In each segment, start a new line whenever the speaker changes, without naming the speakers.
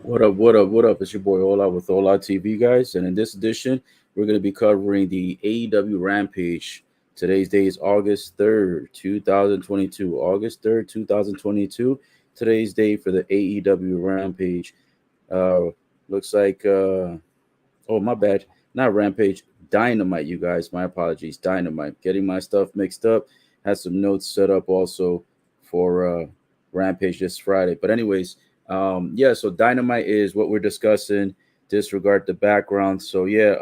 What up, what up, what up? It's your boy Ola with Ola TV, guys. And in this edition, we're going to be covering the AEW Rampage. Today's day is August 3rd, 2022. August 3rd, 2022. Today's day for the AEW Rampage. Uh, looks like, oh, my bad. Not Rampage, Dynamite, you guys. My apologies. Dynamite. Getting my stuff mixed up. Had some notes set up also for Rampage this Friday. But, anyways, yeah, so Dynamite is what we're discussing. Disregard the background. So, yeah,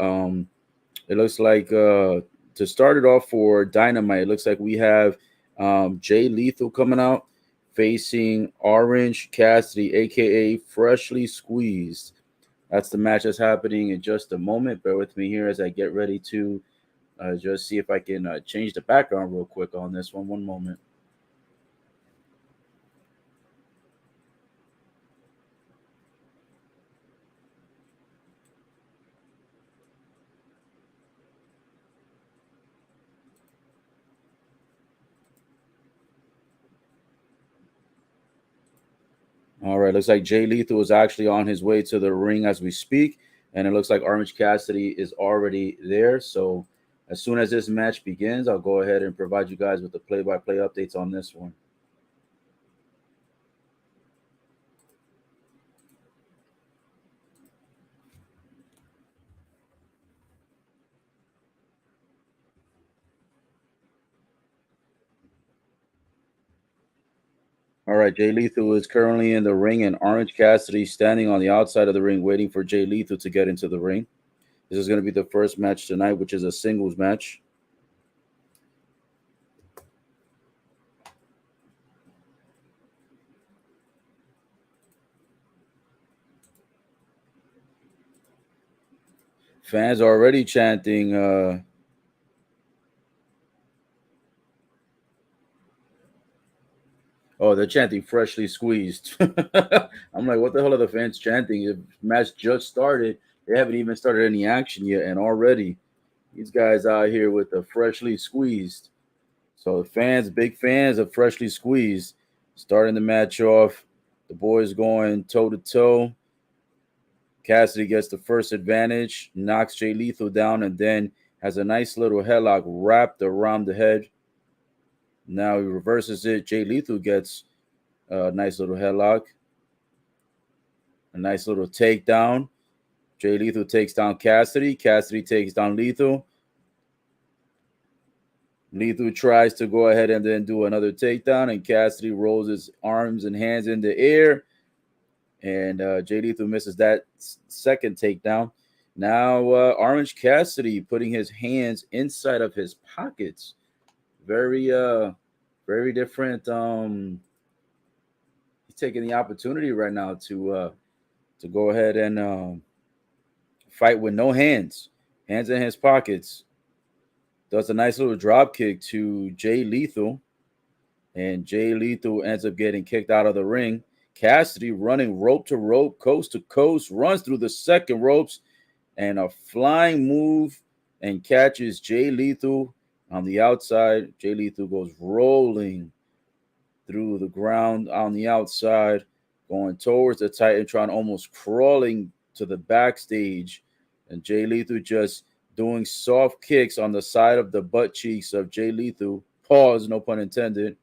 it looks like to start it off for Dynamite, it looks like we have Jay Lethal coming out facing Orange Cassidy, aka Freshly Squeezed. That's the match that's happening in just a moment. Bear with me here as I get ready to just see if I can change the background real quick on this one. One moment. All right, looks like Jay Lethal is actually on his way to the ring as we speak, and it looks like Orange Cassidy is already there. So, as soon as this match begins, I'll go ahead and provide you guys with the play-by-play updates on this one. All right, Jay Lethal is currently in the ring, and Orange Cassidy standing on the outside of the ring, waiting for Jay Lethal to get into the ring. This is going to be the first match tonight, which is a singles match. Fans are already chanting. Oh, they're chanting "freshly squeezed." I'm like, what the hell are the fans chanting? The match just started. They haven't even started any action yet, and already these guys out here with the freshly squeezed. So the fans, big fans of freshly squeezed, starting the match off. The boys going toe to toe. Cassidy gets the first advantage, knocks Jay Lethal down, and then has a nice little headlock wrapped around the head. Now he reverses it. Jay Lethal gets a nice little headlock, a nice little takedown. Jay Lethal takes down Cassidy. Cassidy takes down Lethal. Lethal tries to go ahead and then do another takedown, and Cassidy rolls his arms and hands in the air. And Jay Lethal misses that second takedown. Now, Orange Cassidy putting his hands inside of his pockets. Very, very different. He's taking the opportunity right now to go ahead and fight with no hands, hands in his pockets. Does a nice little drop kick to Jay Lethal, and Jay Lethal ends up getting kicked out of the ring. Cassidy running rope to rope, coast to coast, runs through the second ropes, and a flying move and catches Jay Lethal on the outside. Jay Lethal goes rolling through the ground on the outside, going towards the Titantron, almost crawling to the backstage. And Jay Lethal just doing soft kicks on the side of the butt cheeks of Jay Lethal. Pause, no pun intended.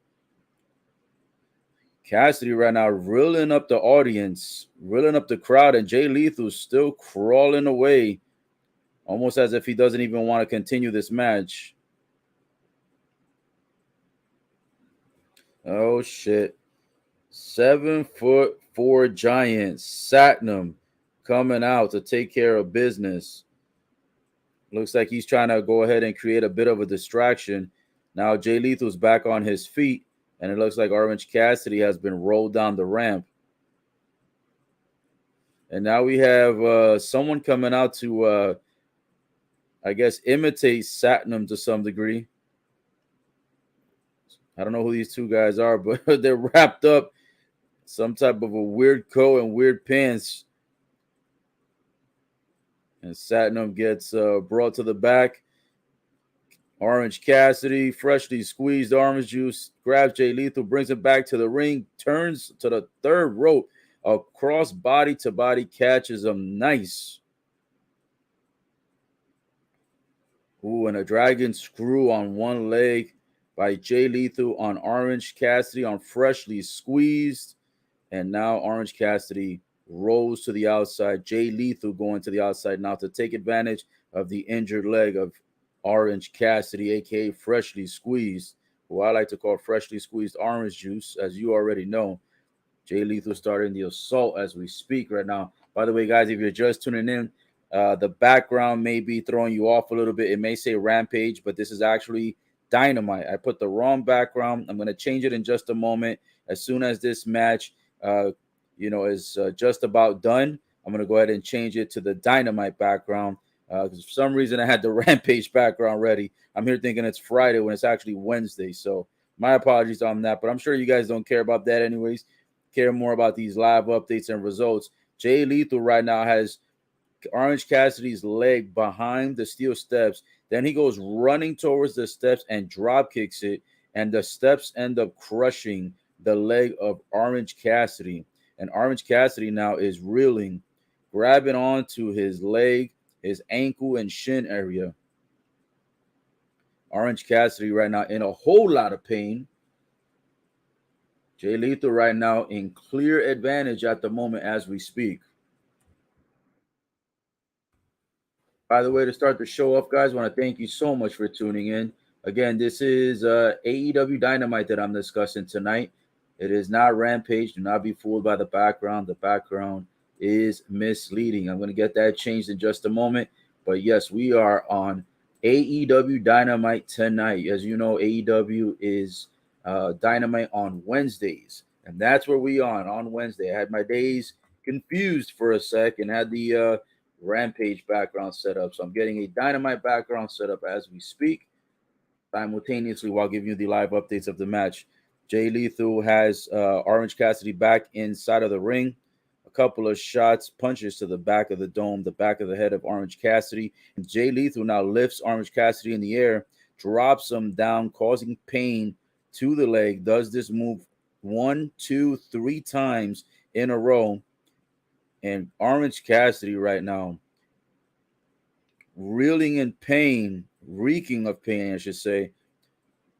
Cassidy right now reeling up the audience, reeling up the crowd, and Jay Lethal still crawling away, almost as if he doesn't even want to continue this match. Oh shit. 7'4" giant Satnam coming out to take care of business. Looks like he's trying to go ahead and create a bit of a distraction. Now Jay Lethal's back on his feet, and it looks like Orange Cassidy has been rolled down the ramp. And now we have someone coming out to, I guess, imitate Satnam to some degree. I don't know who these two guys are, but they're wrapped up some type of a weird coat and weird pants. And Satnam gets brought to the back. Orange Cassidy, freshly squeezed orange juice, grabs Jay Lethal, brings him back to the ring, turns to the third rope, A cross body to body catches him. Nice. Ooh, and a dragon screw on one leg by Jay Lethal on Orange Cassidy on Freshly Squeezed. And now Orange Cassidy rolls to the outside. Jay Lethal going to the outside now to take advantage of the injured leg of Orange Cassidy, aka Freshly Squeezed, who I like to call Freshly Squeezed Orange Juice, as you already know. Jay Lethal starting the assault as we speak right now. By the way, guys, if you're just tuning in, the background may be throwing you off a little bit. It may say Rampage, but this is actually Dynamite. I put the wrong background. I'm going to change it in just a moment. As soon as this match, is just about done, I'm going to go ahead and change it to the Dynamite background. Because for some reason I had the Rampage background ready. I'm here thinking it's Friday when it's actually Wednesday. So my apologies on that, but I'm sure you guys don't care about that anyways. Care more about these live updates and results. Jay Lethal right now has Orange Cassidy's leg behind the steel steps. Then he goes running towards the steps and drop kicks it. And the steps end up crushing the leg of Orange Cassidy. And Orange Cassidy now is reeling, grabbing onto his leg, his ankle, and shin area. Orange Cassidy right now in a whole lot of pain. Jay Lethal right now in clear advantage at the moment as we speak. By the way, to start the show off, guys, I want to thank you so much for tuning in. Again, this is AEW Dynamite that I'm discussing tonight. It is not Rampage. Do not be fooled by the background. The background is misleading. I'm going to get that changed in just a moment. But yes, we are on AEW Dynamite tonight. As you know, AEW is Dynamite on Wednesdays. And that's where we are on Wednesday. I had my days confused for a sec and had the Rampage background set up. So I'm getting a Dynamite background set up as we speak, simultaneously while giving you the live updates of the match. Jay Lethal has Orange Cassidy back inside of the ring. A couple of shots, punches to the back of the dome, the back of the head of Orange Cassidy. And Jay Lethal now lifts Orange Cassidy in the air, drops him down, causing pain to the leg. Does this move 1, 2, 3 times in a row. And Orange Cassidy right now, reeling in pain, reeking of pain, I should say.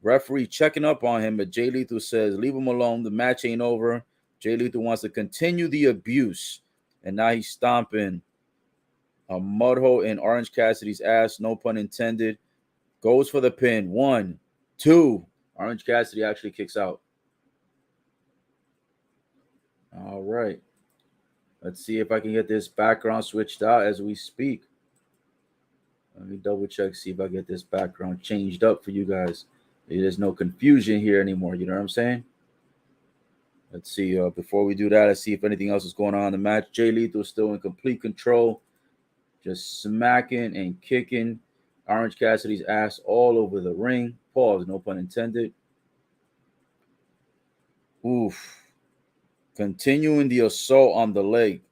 Referee checking up on him, but Jay Lethal says, leave him alone. The match ain't over. Jay Lethal wants to continue the abuse. And now he's stomping a mud hole in Orange Cassidy's ass, no pun intended. Goes for the pin. 1, 2. Orange Cassidy actually kicks out. All right. Let's see if I can get this background switched out as we speak. Let me double check, see if I get this background changed up for you guys. There's no confusion here anymore. You know what I'm saying? Let's see. Before we do that, let's see if anything else is going on in the match. Jay Lethal still in complete control. Just smacking and kicking Orange Cassidy's ass all over the ring. Pause, no pun intended. Oof. Continuing the assault on the leg.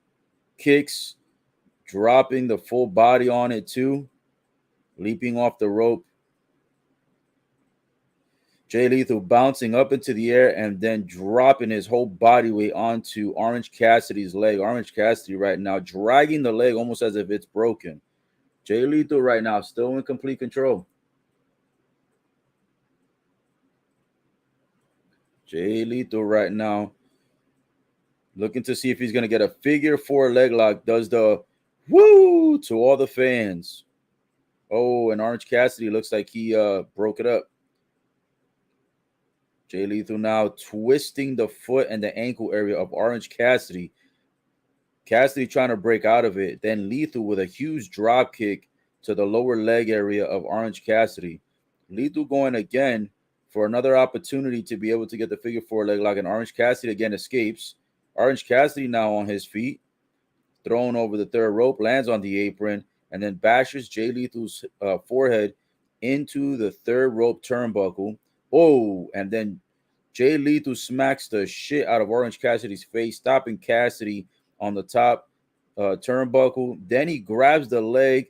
Kicks, dropping the full body on it too. Leaping off the rope. Jay Lethal bouncing up into the air and then dropping his whole body weight onto Orange Cassidy's leg. Orange Cassidy right now dragging the leg almost as if it's broken. Jay Lethal right now still in complete control. Jay Lethal right now looking to see if he's going to get a figure 4 leg lock. Does the woo to all the fans. Oh, and Orange Cassidy looks like he broke it up. Jay Lethal now twisting the foot and the ankle area of Orange Cassidy. Cassidy trying to break out of it. Then Lethal with a huge drop kick to the lower leg area of Orange Cassidy. Lethal going again for another opportunity to be able to get the figure 4 leg lock. And Orange Cassidy again escapes. Orange Cassidy now on his feet. Thrown over the third rope. Lands on the apron. And then bashes Jay Lethal's forehead into the third rope turnbuckle. Oh, and then Jay Lethal smacks the shit out of Orange Cassidy's face, stopping Cassidy on the top turnbuckle. Then he grabs the leg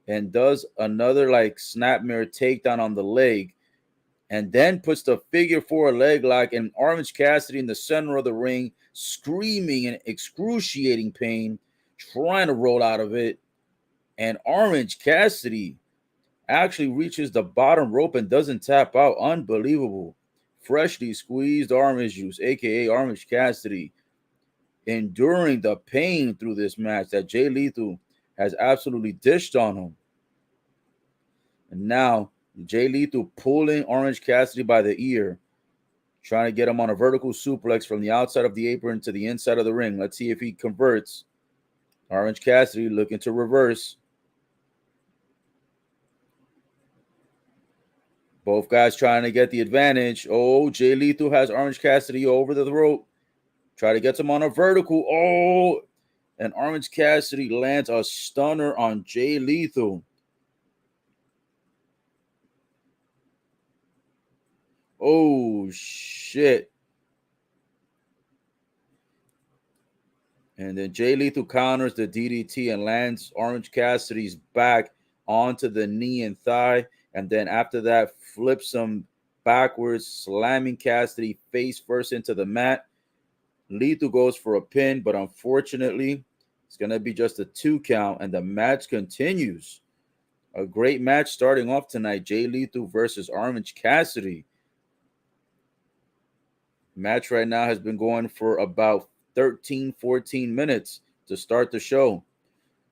and does another like snap mirror takedown on the leg. and then puts the figure four leg lock, and Orange Cassidy in the center of the ring, screaming in excruciating pain, trying to roll out of it. And Orange Cassidy actually reaches the bottom rope and doesn't tap out. Unbelievable. Freshly squeezed orange juice, aka Orange Cassidy, enduring the pain through this match that Jay Lethal has absolutely dished on him. And now Jay Lethal pulling Orange Cassidy by the ear, trying to get him on a vertical suplex from the outside of the apron to the inside of the ring. Let's see if he converts. Orange Cassidy looking to reverse. Both guys trying to get the advantage. Oh, Jay Lethal has Orange Cassidy over the rope. Try to get him on a vertical. Oh, and Orange Cassidy lands a stunner on Jay Lethal. Oh, shit. And then Jay Lethal counters the DDT and lands Orange Cassidy's back onto the knee and thigh. And then after that, flips him backwards, slamming Cassidy face first into the mat. Lethal goes for a pin, but unfortunately, it's going to be just a 2 count, and the match continues. A great match starting off tonight. Jay Lethal versus Orange Cassidy. Match right now has been going for about 13, 14 minutes to start the show.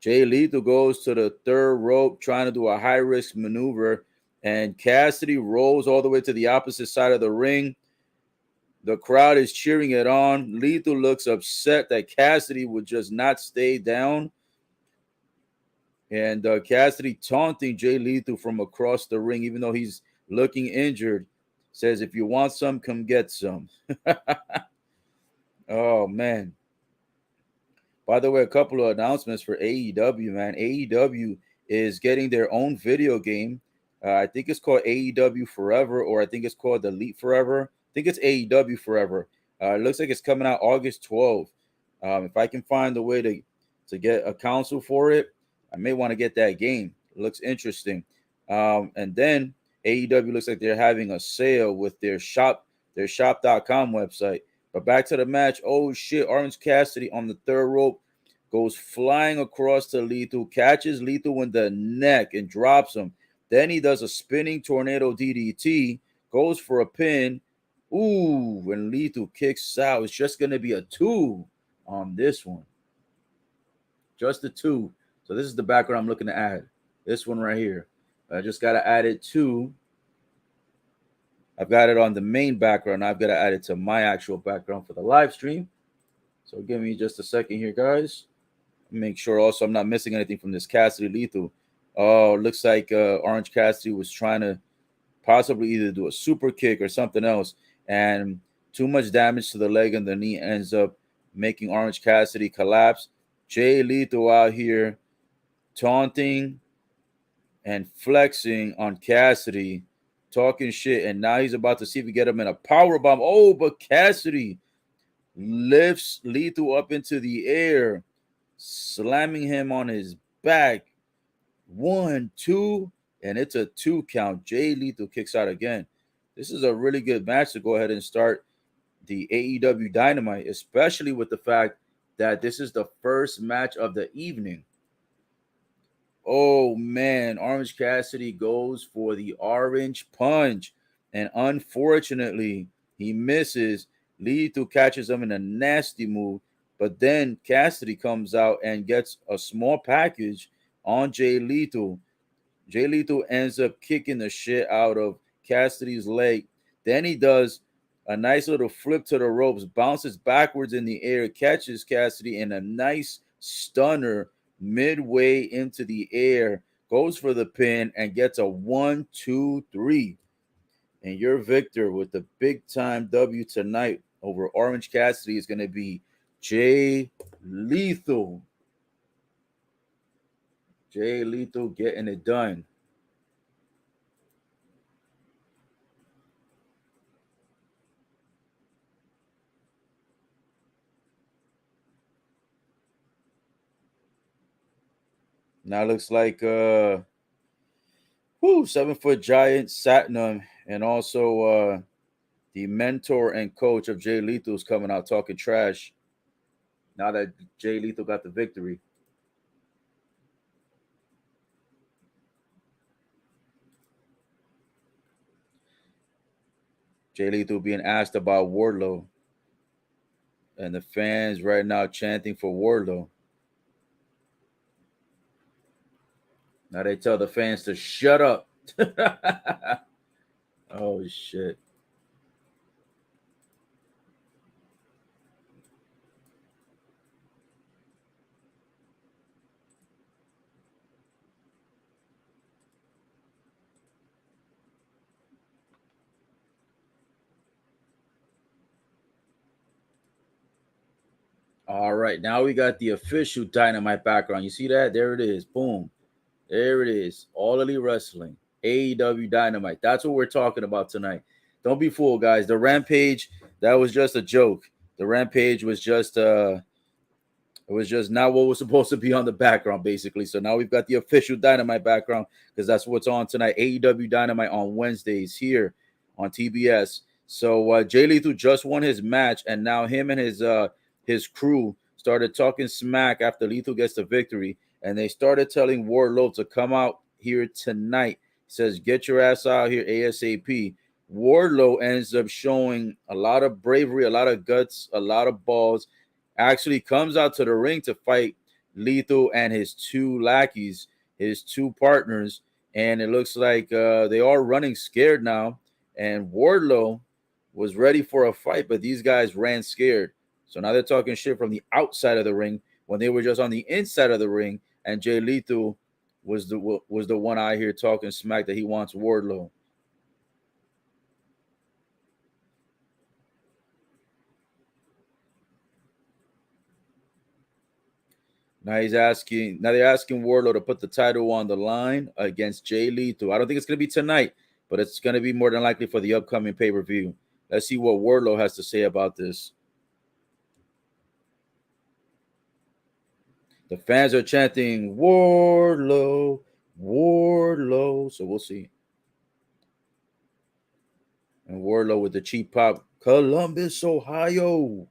Jay Lethal goes to the third rope trying to do a high-risk maneuver, and Cassidy rolls all the way to the opposite side of the ring. The crowd is cheering it on. Lethal looks upset that Cassidy would just not stay down. And Cassidy taunting Jay Lethal from across the ring, even though he's looking injured, says, if you want some, come get some. Oh, man. By the way, a couple of announcements for AEW, man. AEW is getting their own video game. I think it's called AEW Forever, or I think it's called Elite Forever. I think it's AEW Forever. It looks like it's coming out August 12th. If I can find a way to get a console for it, I may want to get that game. It looks interesting. And then AEW looks like they're having a sale with their shop.com website. But back to the match. Oh, shit. Orange Cassidy on the third rope goes flying across to Lethal, catches Lethal in the neck and drops him. Then he does a spinning tornado DDT, goes for a pin. Ooh, when Lethal kicks out, it's just going to be a 2 on this one. Just a 2. So this is the background I'm looking to add. This one right here. I just got to add it to. I've got it on the main background. I've got to add it to my actual background for the live stream. So give me just a second here, guys. Make sure also I'm not missing anything from this Cassidy Lethal. Oh, looks like Orange Cassidy was trying to possibly either do a super kick or something else. And too much damage to the leg and the knee ends up making Orange Cassidy collapse. Jay Lethal out here taunting and flexing on Cassidy, talking shit, and now he's about to see if we get him in a power bomb. Oh, but Cassidy lifts Lethal up into the air, slamming him on his back. 1, 2, and it's a 2 count. Jay Lethal kicks out again. This is a really good match to go ahead and start the AEW Dynamite, especially with the fact that this is the first match of the evening. Oh, man. Orange Cassidy goes for the orange punch, and unfortunately, he misses. Lethal catches him in a nasty move, but then Cassidy comes out and gets a small package on Jay Lethal. Jay Lethal ends up kicking the shit out of Cassidy's leg. Then he does a nice little flip to the ropes, bounces backwards in the air, catches Cassidy in a nice stunner midway into the air, goes for the pin, and gets a 1, 2, 3. And your victor with the big time W tonight over Orange Cassidy is going to be Jay Lethal. Jay Lethal getting it done. Now looks like 7-foot giant Satnam And also the mentor and coach of Jay Lethal is coming out talking trash now that Jay Lethal got the victory. Jay Lethal being asked about Wardlow. And the fans right now chanting for Wardlow. Now they tell the fans to shut up. Oh, shit. All right, now we got the official Dynamite background. You see that? There it is. Boom. There it is. All Elite Wrestling. AEW Dynamite. That's what we're talking about tonight. Don't be fooled, guys. The Rampage, that was just a joke. The Rampage was just it was just not what was supposed to be on the background, basically. So now we've got the official Dynamite background because that's what's on tonight. AEW Dynamite on Wednesdays here on TBS. So Jay Lethal just won his match, and now him and his crew started talking smack after Lethal gets the victory, and they started telling Wardlow to come out here tonight. He says, "Get your ass out here ASAP." Wardlow ends up showing a lot of bravery, a lot of guts, a lot of balls. Actually comes out to the ring to fight Lethal and his two lackeys, his two partners, and it looks like they are running scared now. And Wardlow was ready for a fight, but these guys ran scared. So now they're talking shit from the outside of the ring when they were just on the inside of the ring. And Jay Lethal was the one out here talking smack that he wants Wardlow. Now they're asking Wardlow to put the title on the line against Jay Lethal. I don't think it's gonna be tonight, but it's gonna be more than likely for the upcoming pay-per-view. Let's see what Wardlow has to say about this. The fans are chanting Wardlow, Wardlow. So we'll see. And Wardlow with the cheap pop, Columbus, Ohio.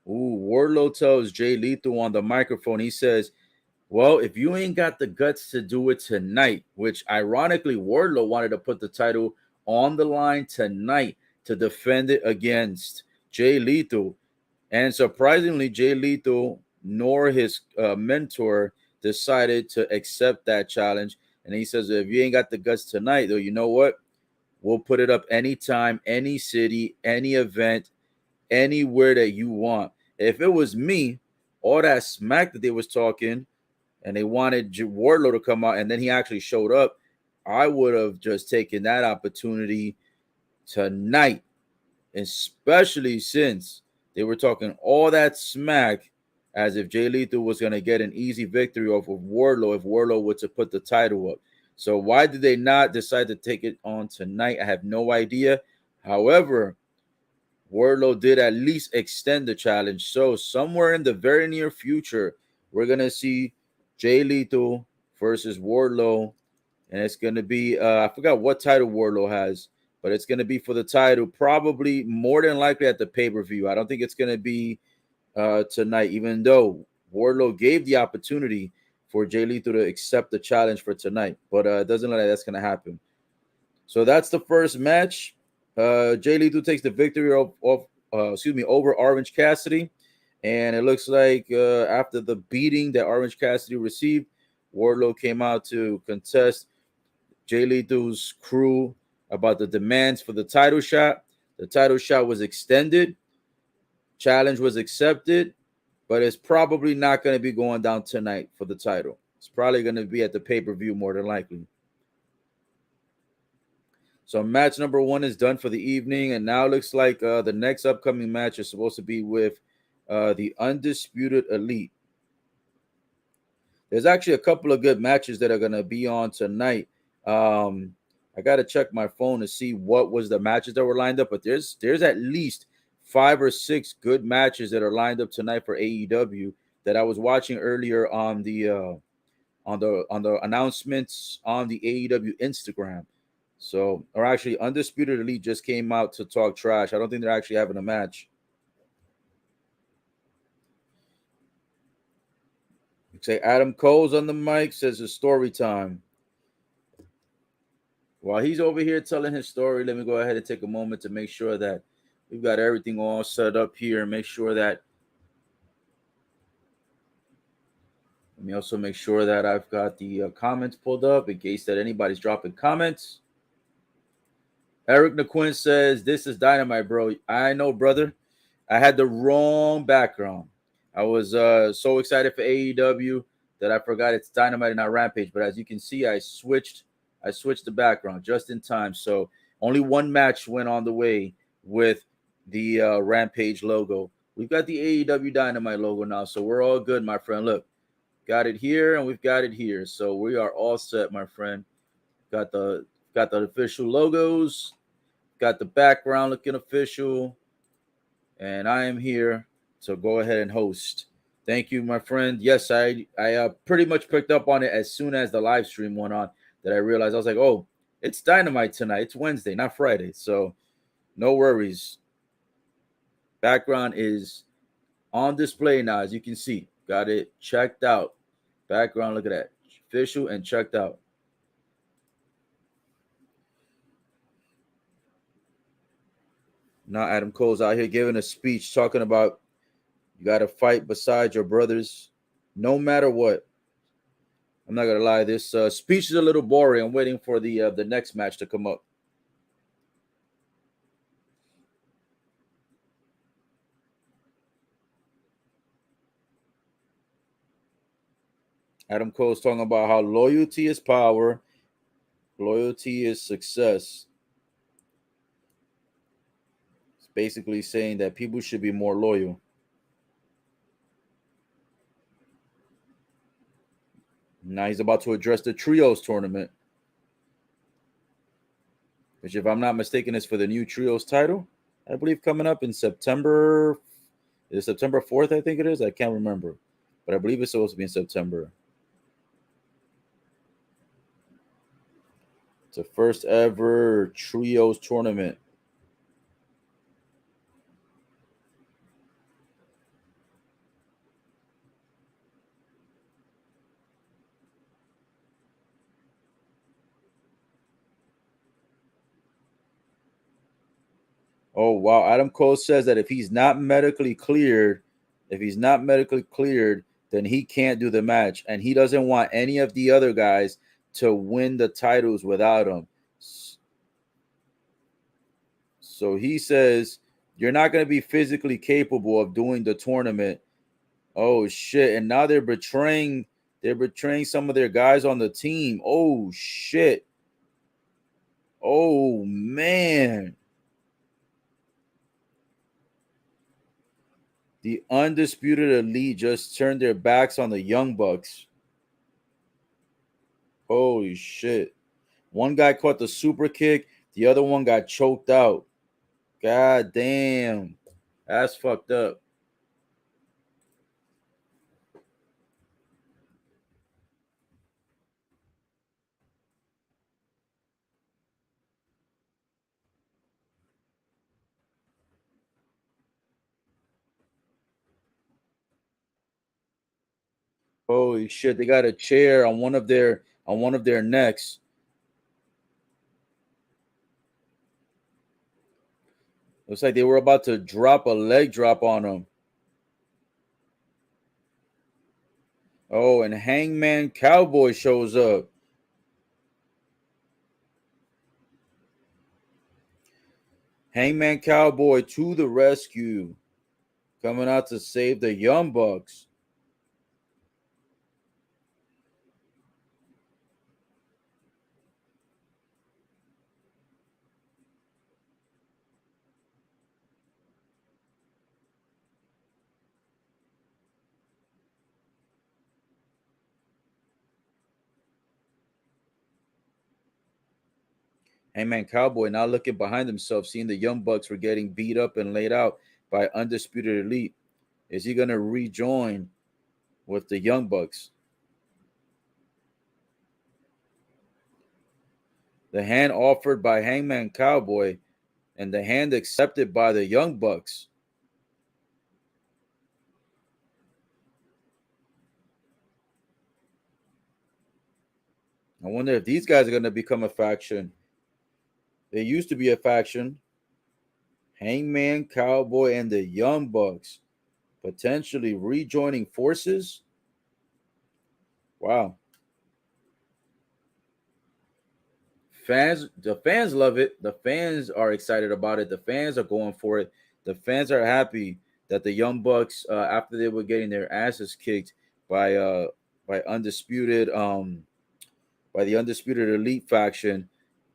Ooh, Wardlow tells Jay Lethal on the microphone, he says, "Well, if you ain't got the guts to do it tonight," which ironically, Wardlow wanted to put the title on the line tonight to defend it against Jay Lethal. And surprisingly, Jay Lethal nor his mentor decided to accept that challenge. And he says, if you ain't got the guts tonight, though, you know what? We'll put it up anytime, any city, any event, anywhere that you want. If it was me, all that smack that they was talking, and they wanted Wardlow to come out, and then he actually showed up, I would have just taken that opportunity tonight, especially since they were talking all that smack as if Jay Lethal was going to get an easy victory off of Wardlow if Wardlow were to put the title up. So why did they not decide to take it on tonight? I have no idea. However, Wardlow did at least extend the challenge. So somewhere in the very near future, we're going to see Jay Lethal versus Wardlow. And it's going to be, I forgot what title Wardlow has, but it's going to be for the title, probably more than likely at the pay-per-view. I don't think it's going to be tonight, even though Wardlow gave the opportunity for Jay Lethal to accept the challenge for tonight. But it doesn't look like that's going to happen. So that's the first match. Jay Lethal takes the victory over Orange Cassidy. And it looks like after the beating that Orange Cassidy received, Wardlow came out to contest Jay Lethal's crew about the demands for the title shot. The title shot was extended. Challenge was accepted, but it's probably not going to be going down tonight for the title. It's probably going to be at the pay-per-view more than likely. So match number 1 is done for the evening, and now it looks like the next upcoming match is supposed to be with the Undisputed Elite. There's actually a couple of good matches that are going to be on tonight. I gotta check my phone to see what was the matches that were lined up, but there's at least 5 or 6 good matches that are lined up tonight for AEW that I was watching earlier on the announcements on the AEW Instagram. So, or actually, Undisputed Elite just came out to talk trash. I don't think they're actually having a match. Say Adam Cole's on the mic, says it's story time. While he's over here telling his story, let me go ahead and take a moment to make sure that we've got everything all set up here and make sure that let me also make sure that I've got the comments pulled up in case that anybody's dropping comments. Eric NaQuinn says, "This is Dynamite, bro." I know, brother. I had the wrong background. I was so excited for AEW that I forgot it's Dynamite and not Rampage. But as you can see, I switched the background just in time. So only one match went on the way with the Rampage logo. We've got the AEW Dynamite logo now, so we're all good, my friend. Look, got it here and we've got it here, so we are all set, my friend. Got the official logos, got the background looking official, and I am here to go ahead and host. Thank you, my friend. Yes, I pretty much picked up on it as soon as the live stream went on. That I realized I was like, oh, it's Dynamite tonight. It's Wednesday, not Friday. So no worries. Background is on display now, as you can see. Got it checked out. Background, look at that. Official and checked out. Now Adam Cole's out here giving a speech talking about you got to fight beside your brothers no matter what. I'm not going to lie. This speech is a little boring. I'm waiting for the next match to come up. Adam Cole's talking about how loyalty is power, loyalty is success. It's basically saying that people should be more loyal. Now he's about to address the trios tournament, which, if I'm not mistaken, is for the new trios title. I believe coming up in September. Is it September 4th? I think it is. I can't remember, but I believe it's supposed to be in September. It's the first ever trios tournament. Oh wow! Adam Cole says that if he's not medically cleared, then he can't do the match, and he doesn't want any of the other guys to win the titles without him. So he says you're not going to be physically capable of doing the tournament. Oh shit! And now they're betraying. They're betraying some of their guys on the team. Oh shit! Oh man! The Undisputed Elite just turned their backs on the Young Bucks. Holy shit. One guy caught the super kick, the other one got choked out. God damn. That's fucked up. Holy shit. They got a chair on one of their necks. Looks like they were about to drop a leg drop on them. Oh, and Hangman Cowboy shows up. Hangman Cowboy to the rescue. Coming out to save the Young Bucks. Hangman Cowboy now looking behind himself, seeing the Young Bucks were getting beat up and laid out by Undisputed Elite. Is he going to rejoin with the Young Bucks? The hand offered by Hangman Cowboy and the hand accepted by the Young Bucks. I wonder if these guys are going to become a faction. They used to be a faction. Hangman Cowboy and the Young Bucks potentially rejoining forces. Wow. The fans love it. The fans are excited about it. The fans are going for it. The fans are happy that the Young Bucks, after they were getting their asses kicked by by undisputed by the Undisputed Elite faction,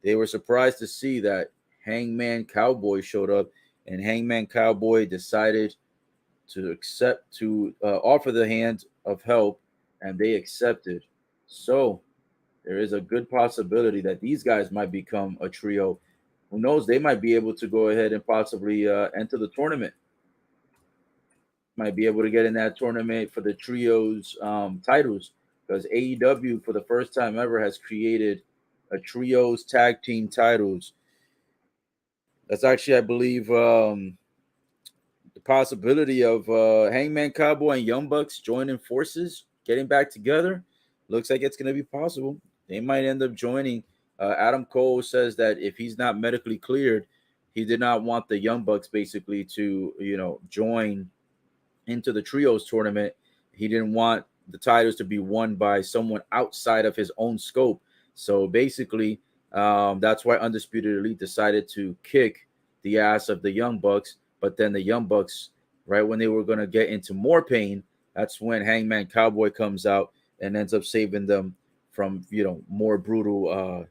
they were surprised to see that Hangman Cowboy showed up, and Hangman Cowboy decided to offer the hand of help, and they accepted. So there is a good possibility that these guys might become a trio. Who knows? They might be able to go ahead and possibly enter the tournament. Might be able to get in that tournament for the trios titles, because AEW for the first time ever has created a trios tag team titles. That's actually, I believe, the possibility of Hangman Cowboy and Young Bucks joining forces, getting back together. Looks like it's going to be possible. They might end up joining. Adam Cole says that if he's not medically cleared, he did not want the Young Bucks basically to, join into the trios tournament. He didn't want the titles to be won by someone outside of his own scope. So basically, that's why Undisputed Elite decided to kick the ass of the Young Bucks. But then the Young Bucks, right when they were going to get into more pain, that's when Hangman Cowboy comes out and ends up saving them from, more brutal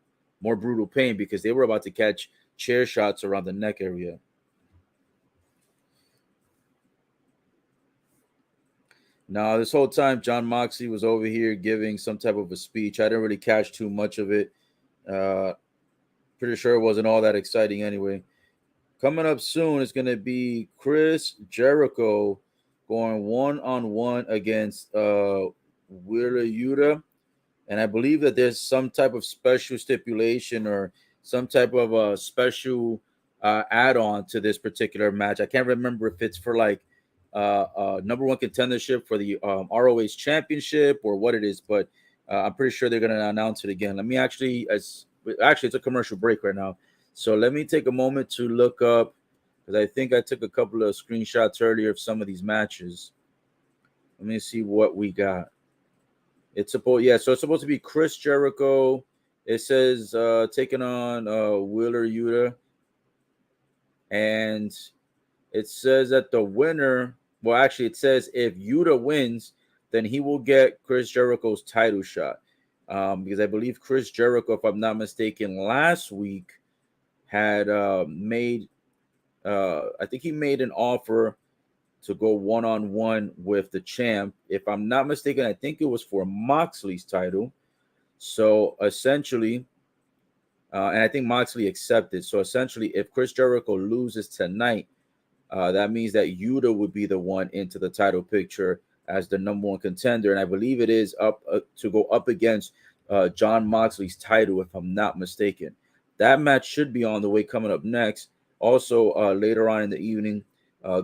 pain, because they were about to catch chair shots around the neck area. Now, this whole time, John Moxley was over here giving some type of a speech. I didn't really catch too much of it. Pretty sure it wasn't all that exciting anyway. Coming up soon is going to be Chris Jericho going one-on-one against Wheeler Yuta. And I believe that there's some type of special stipulation or some type of a special add-on to this particular match. I can't remember if it's for like number one contendership for the ROH championship or what it is, but I'm pretty sure they're going to announce it again. Let me actually it's a commercial break right now. So let me take a moment to look up, because I think I took a couple of screenshots earlier of some of these matches. Let me see what we got. So it's supposed to be Chris Jericho. It says taking on Wheeler Yuta. And it says that the winner, well, actually, it says if Yuta wins, then he will get Chris Jericho's title shot. Because I believe Chris Jericho, if I'm not mistaken, last week had made, I think he made an offer to go one-on-one with the champ. If I'm not mistaken, I think it was for Moxley's title. So essentially, and I think Moxley accepted. So essentially, if Chris Jericho loses tonight, that means that Yuta would be the one into the title picture as the number one contender. And I believe it is up to go up against John Moxley's title, if I'm not mistaken. That match should be on the way coming up next. Also, later on in the evening,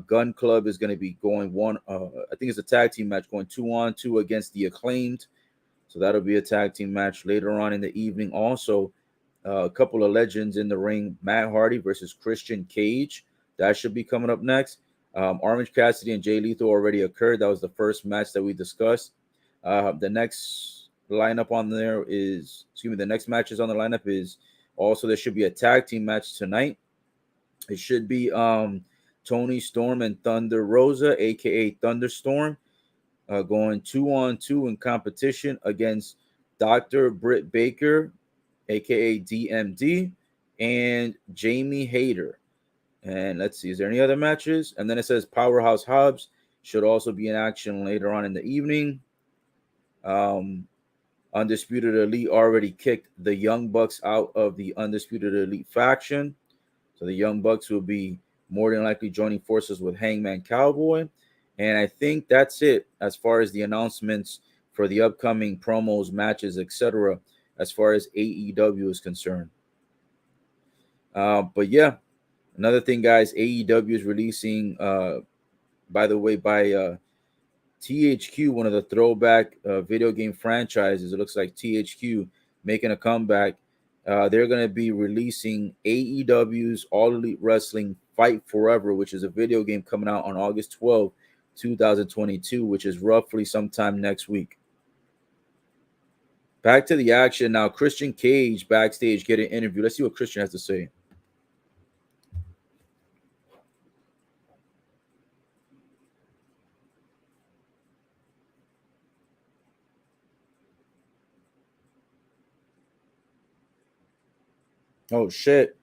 Gun Club is going to be going I think it's a tag team match, going 2-on-2 against the Acclaimed. So that'll be a tag team match later on in the evening. Also, a couple of legends in the ring, Matt Hardy versus Christian Cage. That should be coming up next. Orange Cassidy and Jaylethal already occurred. That was the first match that we discussed. The next lineup on there is, the next matches on the lineup is also, there should be a tag team match tonight. It should be Tony Storm and Thunder Rosa, aka Thunderstorm, going 2-on-2 in competition against Dr. Britt Baker, aka DMD, and Jamie Hayter. And let's see, is there any other matches? And then it says Powerhouse Hobbs should also be in action later on in the evening. Undisputed Elite already kicked the Young Bucks out of the Undisputed Elite faction. So the Young Bucks will be more than likely joining forces with Hangman Cowboy. And I think that's it as far as the announcements for the upcoming promos, matches, etc., as far as AEW is concerned. But yeah, another thing, guys, AEW is releasing, by the way, by THQ, one of the throwback video game franchises. It looks like THQ making a comeback. They're going to be releasing AEW's All Elite Wrestling Fight Forever, which is a video game coming out on August 12th, 2022, which is roughly sometime next week. Back to the action now. Christian Cage backstage getting interviewed. Let's see what Christian has to say. Oh, shit.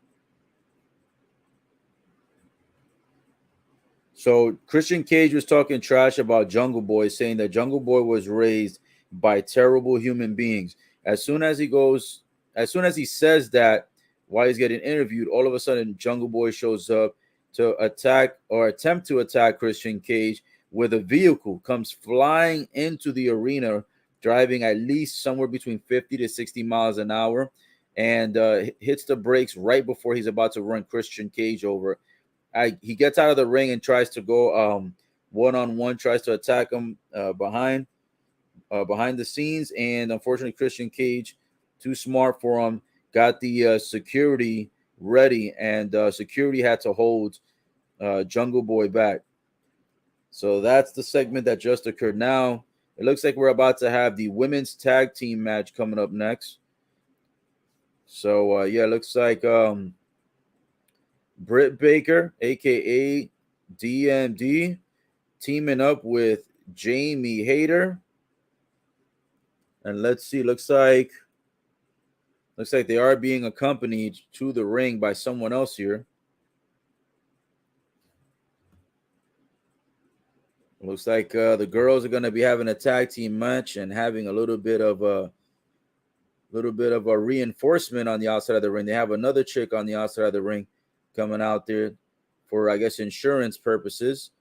So Christian Cage was talking trash about Jungle Boy, saying that Jungle Boy was raised by terrible human beings. As soon as he says that while he's getting interviewed, all of a sudden Jungle Boy shows up to attack or attempt to attack Christian Cage with a vehicle, comes flying into the arena, driving at least somewhere between 50 to 60 miles an hour, and hits the brakes right before he's about to run Christian Cage over. He gets out of the ring and tries to go one-on-one, tries to attack him behind the scenes, and unfortunately Christian Cage, too smart for him, got the security ready, and security had to hold Jungle Boy back. So that's the segment that just occurred. Now it looks like we're about to have the women's tag team match coming up next. So yeah, it looks like Britt Baker, aka DMD, teaming up with Jamie Hayter. And let's see, looks like they are being accompanied to the ring by someone else here. Looks like the girls are going to be having a tag team match and having a little bit of a reinforcement on the outside of the ring. They have another chick on the outside of the ring coming out there for, I guess, insurance purposes.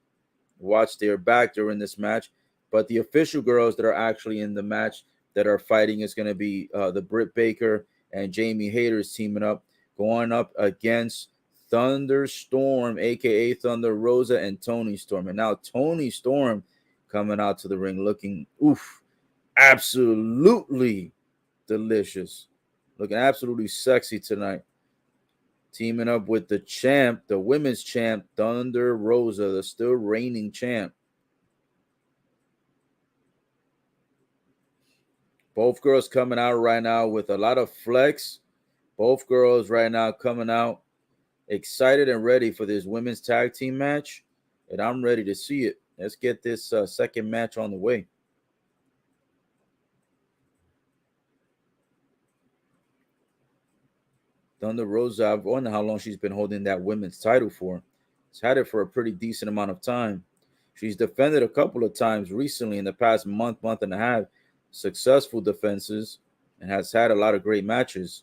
Watch their back during this match. But the official girls that are actually in the match that are fighting is going to be the Britt Baker and Jamie Hayter's teaming up, going up against Thunderstorm, a.k.a. Thunder Rosa, and Toni Storm. And now Toni Storm coming out to the ring looking, absolutely delicious. Looking absolutely sexy tonight. Teaming up with the champ, the women's champ, Thunder Rosa, the still reigning champ. Both girls coming out right now with a lot of flex. Both girls right now coming out excited and ready for this women's tag team match. And I'm ready to see it. Let's get this second match on the way. Thunder Rosa, I wonder how long she's been holding that women's title for. She's had it for a pretty decent amount of time. She's defended a couple of times recently in the past month and a half. Successful defenses, and has had a lot of great matches,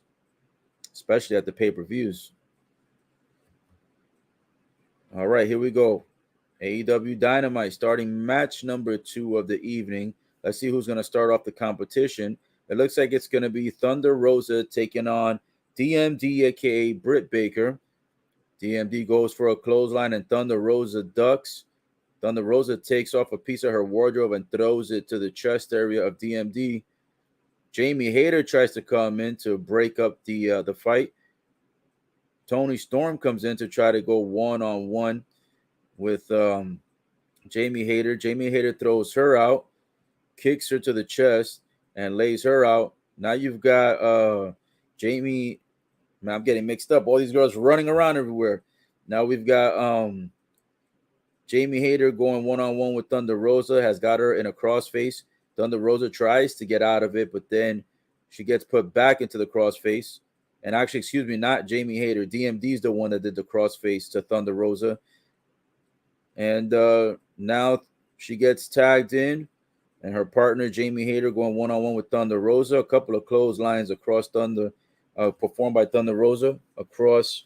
especially at the pay-per-views. All right, here we go. AEW Dynamite starting match number 2 of the evening. Let's see who's going to start off the competition. It looks like it's going to be Thunder Rosa taking on DMD, aka Britt Baker. DMD goes for a clothesline and Thunder Rosa ducks. Thunder Rosa takes off a piece of her wardrobe and throws it to the chest area of DMD. Jamie Hayter tries to come in to break up the fight. Toni Storm comes in to try to go one-on-one with Jamie Hayter. Jamie Hayter throws her out, kicks her to the chest, and lays her out. Now you've got Jamie. Man, I'm getting mixed up. All these girls running around everywhere. Now we've got Jamie Hayter going one-on-one with Thunder Rosa, has got her in a crossface. Thunder Rosa tries to get out of it, but then she gets put back into the crossface. And actually, excuse me, not Jamie Hayter. DMD is the one that did the crossface to Thunder Rosa. And now she gets tagged in And her partner, Jamie Hayter, going one-on-one with Thunder Rosa. A couple of clotheslines across Thunder, performed by Thunder Rosa, across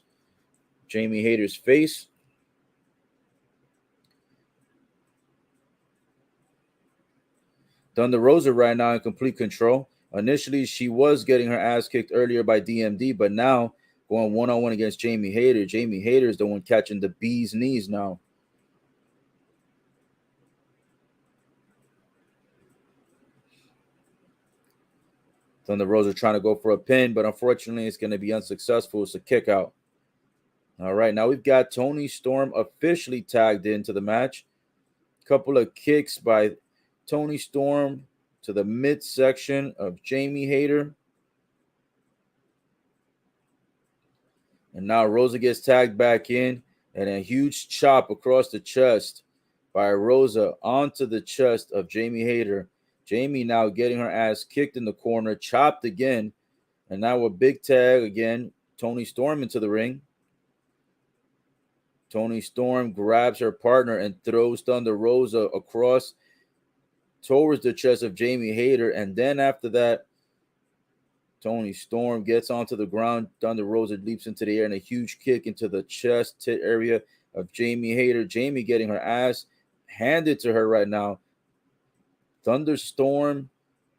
Jamie Hayter's face. Thunder Rosa right now in complete control. Initially, she was getting her ass kicked earlier by DMD, but now going one-on-one against Jamie Hayter. Jamie Hayter is the one catching the bee's knees now. Thunder Rosa trying to go for a pin, but unfortunately, it's going to be unsuccessful. It's a kick out. All right, now we've got Toni Storm officially tagged into the match. Couple of kicks by Toni Storm to the midsection of Jamie Hayter. And now Rosa gets tagged back in, and a huge chop across the chest by Rosa onto the chest of Jamie Hayter. Jamie now getting her ass kicked in the corner, chopped again, and now a big tag again. Toni Storm into the ring. Toni Storm grabs her partner and throws Thunder Rosa across towards the chest of Jamie Hayter, and then after that, Toni Storm gets onto the ground. Thunder Rosa leaps into the air and a huge kick into the chest tit area of Jamie Hayter. Jamie getting her ass handed to her right now. Thunderstorm,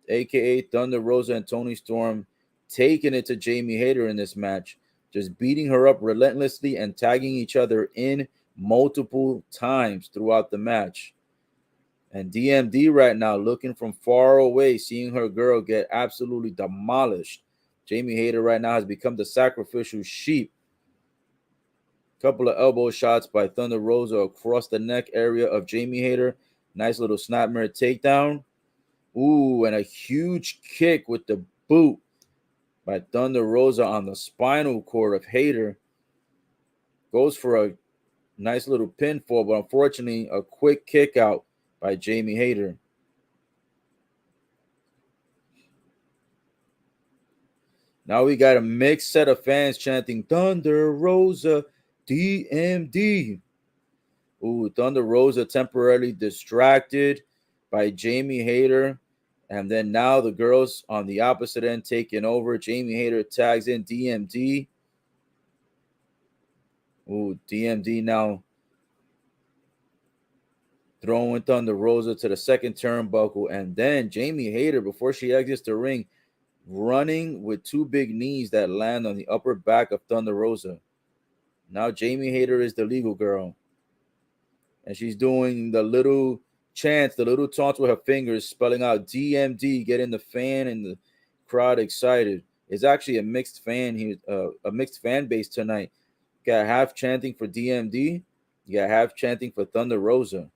aka Thunder Rosa, and Toni Storm taking it to Jamie Hayter in this match, just beating her up relentlessly and tagging each other in multiple times throughout the match. And DMD right now looking from far away, seeing her girl get absolutely demolished. Jamie Hayter right now has become the sacrificial sheep. Couple of elbow shots by Thunder Rosa across the neck area of Jamie Hayter. Nice little snapmare takedown. Ooh, and a huge kick with the boot by Thunder Rosa on the spinal cord of Hayter. Goes for a nice little pinfall, but unfortunately a quick kick out by Jamie Hayter. Now we got a mixed set of fans chanting Thunder Rosa DMD. Ooh, Thunder Rosa temporarily distracted by Jamie Hayter. And then now the girls on the opposite end taking over. Jamie Hayter tags in DMD. Ooh, DMD now throwing Thunder Rosa to the second turnbuckle. And then Jamie Hayter, before she exits the ring, running with two big knees that land on the upper back of Thunder Rosa. Now Jamie Hayter is the legal girl. And she's doing the little chants, the little taunts with her fingers, spelling out DMD, getting the fan and the crowd excited. It's actually a mixed fan here, a mixed fan base tonight. You got half chanting for DMD, you got half chanting for Thunder Rosa.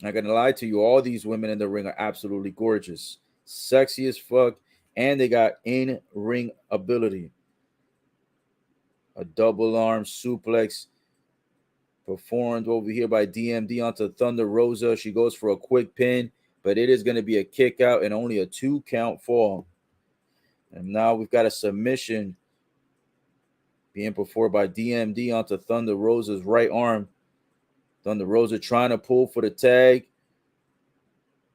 Not gonna lie to you, all these women in the ring are absolutely gorgeous, sexy as fuck, and they got in-ring ability. A double arm suplex performed over here by DMD onto Thunder Rosa. She goes for a quick pin, but it is going to be a kick out and only a 2 count fall. And now we've got a submission being performed by DMD onto Thunder Rosa's right arm. Thunder Rosa trying to pull for the tag.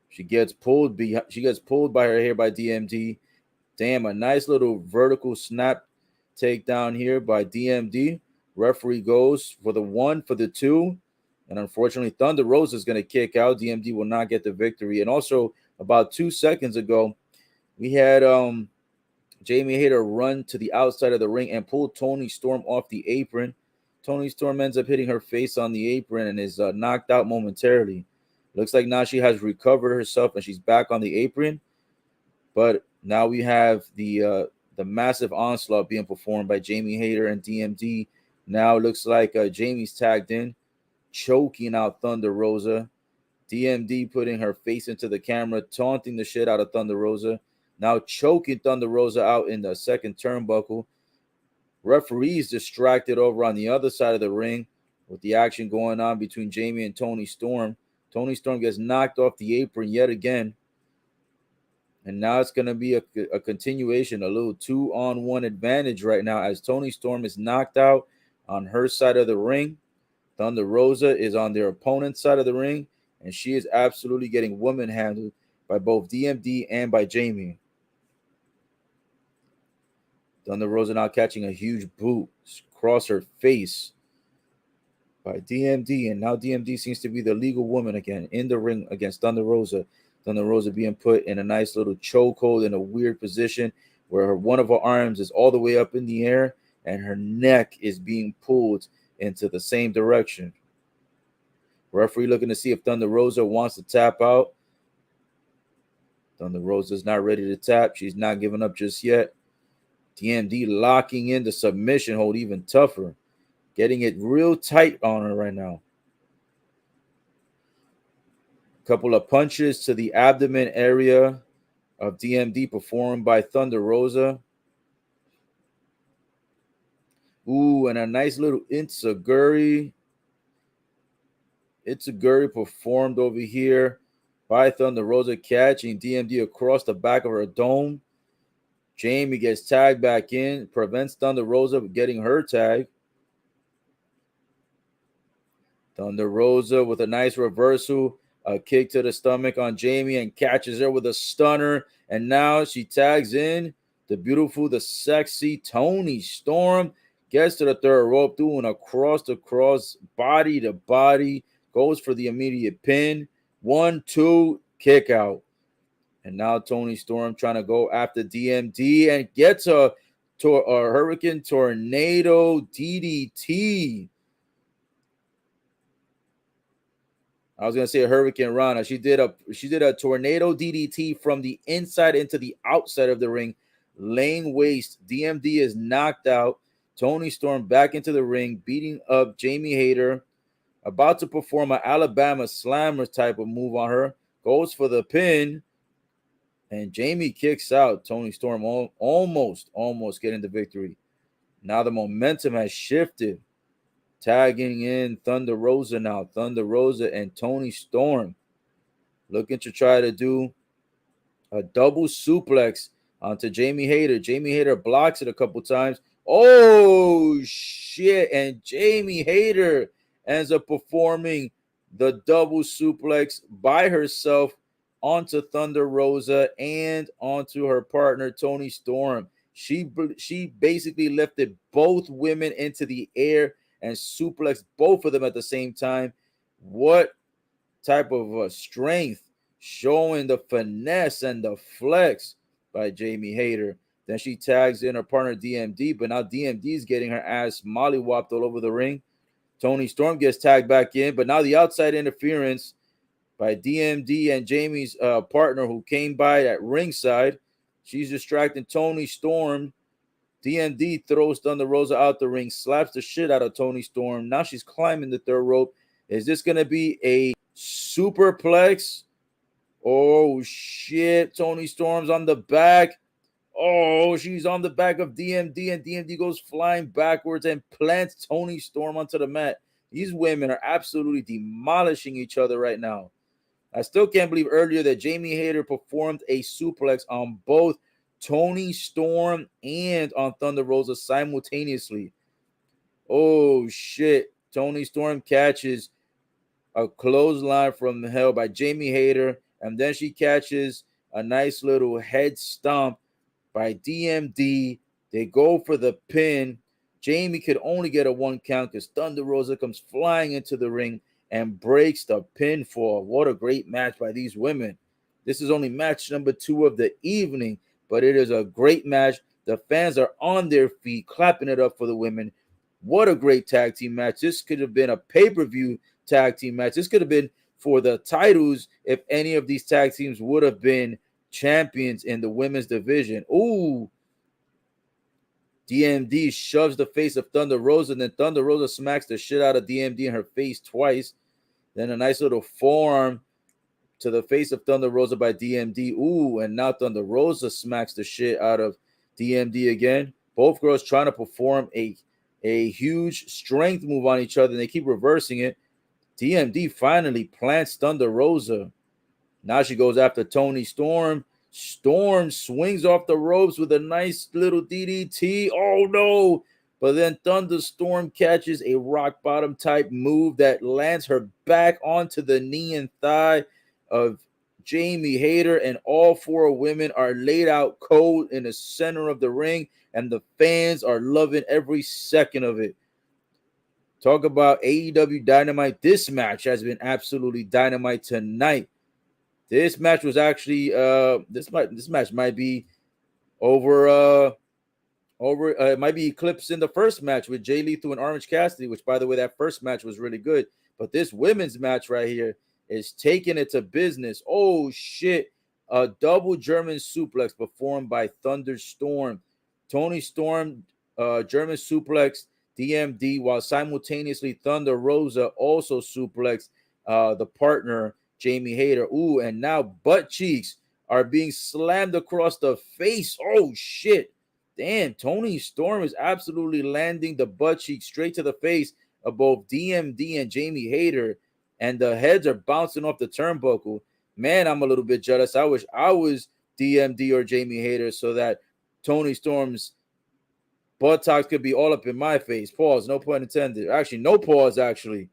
She gets pulled by her hair by DMD. Damn, a nice little vertical snap takedown here by DMD. Referee goes for the 1, for the 2. And unfortunately, Thunder Rosa is going to kick out. DMD will not get the victory. And also, about 2 seconds ago, we had Jamie Hayter run to the outside of the ring and pull Toni Storm off the apron. Toni Storm ends up hitting her face on the apron and is knocked out momentarily. Looks like now she has recovered herself and she's back on the apron. But now we have the massive onslaught being performed by Jamie Hayter and DMD. Now it looks like Jamie's tagged in, choking out Thunder Rosa. DMD putting her face into the camera, taunting the shit out of Thunder Rosa. Now choking Thunder Rosa out in the second turnbuckle. Referees distracted over on the other side of the ring with the action going on between Jamie and Toni Storm. Toni Storm gets knocked off the apron yet again. And now it's going to be a continuation, a little 2-on-1 advantage right now as Toni Storm is knocked out on her side of the ring. Thunder Rosa is on their opponent's side of the ring. And she is absolutely getting woman handled by both DMD and by Jamie. Thunder Rosa now catching a huge boot across her face by DMD. And now DMD seems to be the legal woman again in the ring against Thunder Rosa. Thunder Rosa being put in a nice little chokehold in a weird position where one of her arms is all the way up in the air and her neck is being pulled into the same direction. Referee looking to see if Thunder Rosa wants to tap out. Thunder Rosa's not ready to tap. She's not giving up just yet. DMD locking in the submission hold even tougher. Getting it real tight on her right now. Couple of punches to the abdomen area of DMD performed by Thunder Rosa. Ooh, and a nice little Enziguri. Enziguri performed over here by Thunder Rosa, catching DMD across the back of her dome. Jamie gets tagged back in, prevents Thunder Rosa from getting her tag. Thunder Rosa with a nice reversal, a kick to the stomach on Jamie and catches her with a stunner. And now she tags in the beautiful, the sexy Toni Storm. Gets to the third rope, doing a cross-to-cross, body-to-body. Goes for the immediate pin. 1-2, kick out. And now Toni Storm trying to go after DMD and gets a Hurricane Tornado DDT. I was gonna say a Hurricane Rana. She did a Tornado DDT from the inside into the outside of the ring, laying waste. DMD is knocked out. Toni Storm back into the ring, beating up Jamie Hayter. About to perform an Alabama Slammer type of move on her. Goes for the pin. And Jamie kicks out. Toni Storm almost getting the victory. Now the momentum has shifted. Tagging in Thunder Rosa now. Thunder Rosa and Toni Storm looking to try to do a double suplex onto Jamie Hayter. Jamie Hayter blocks it a couple times. Oh, shit. And Jamie Hayter ends up performing the double suplex by herself onto Thunder Rosa and onto her partner, Toni Storm. She basically lifted both women into the air and suplexed both of them at the same time. What type of strength, showing the finesse and the flex by Jamie Hayter. Then she tags in her partner DMD, but now DMD is getting her ass mollywopped all over the ring. Toni Storm gets tagged back in, but now the outside interference by DMD and Jamie's partner who came by at ringside. She's distracting Toni Storm. DMD throws Thunder Rosa out the ring, slaps the shit out of Toni Storm. Now she's climbing the third rope. Is this going to be a superplex? Oh, shit. Toni Storm's on the back. Oh, she's on the back of DMD, and DMD goes flying backwards and plants Toni Storm onto the mat. These women are absolutely demolishing each other right now. I still can't believe earlier that Jamie Hayter performed a suplex on both Toni Storm and on Thunder Rosa simultaneously. Oh, shit. Toni Storm catches a clothesline from hell by Jamie Hayter, and then she catches a nice little head stomp by DMD. They go for the pin. Jamie could only get a 1 count because Thunder Rosa comes flying into the ring and breaks the pinfall. What a great match by these women. This is only match number 2 of the evening, but it is a great match. The fans are on their feet, clapping it up for the women. What a great tag team match. This could have been a pay-per-view tag team match. This could have been for the titles if any of these tag teams would have been champions in the women's division. Ooh. DMD shoves the face of Thunder Rosa, and then Thunder Rosa smacks the shit out of DMD in her face twice. Then a nice little forearm to the face of Thunder Rosa by DMD. Ooh, and now Thunder Rosa smacks the shit out of DMD again. Both girls trying to perform a huge strength move on each other, and they keep reversing it. DMD finally plants Thunder Rosa. Now she goes after Toni Storm. Storm swings off the ropes with a nice little DDT. Oh, no. But then Thunderstorm catches a rock bottom type move that lands her back onto the knee and thigh of Jamie Hayter, and all four women are laid out cold in the center of the ring, and the fans are loving every second of it. Talk about AEW Dynamite. This match has been absolutely dynamite tonight. This match was actually this match might be over it might be eclipsed in the first match with Jay Lethal and Orange Cassidy, which, by the way, that first match was really good. But this women's match right here is taking it to business. Oh, shit. A double German suplex performed by Thunderstorm. Tony Storm, German suplex, DMD, while simultaneously Thunder Rosa also suplexed the partner, Jamie Hayter. Ooh, and now butt cheeks are being slammed across the face. Oh, shit. Damn, Tony Storm is absolutely landing the butt cheek straight to the face of both DMD and Jamie Hayter, and the heads are bouncing off the turnbuckle. Man, I'm a little bit jealous. I wish I was DMD or Jamie Hayter so that Tony Storm's buttocks could be all up in my face. Pause, no pun intended. Actually, no pause, actually.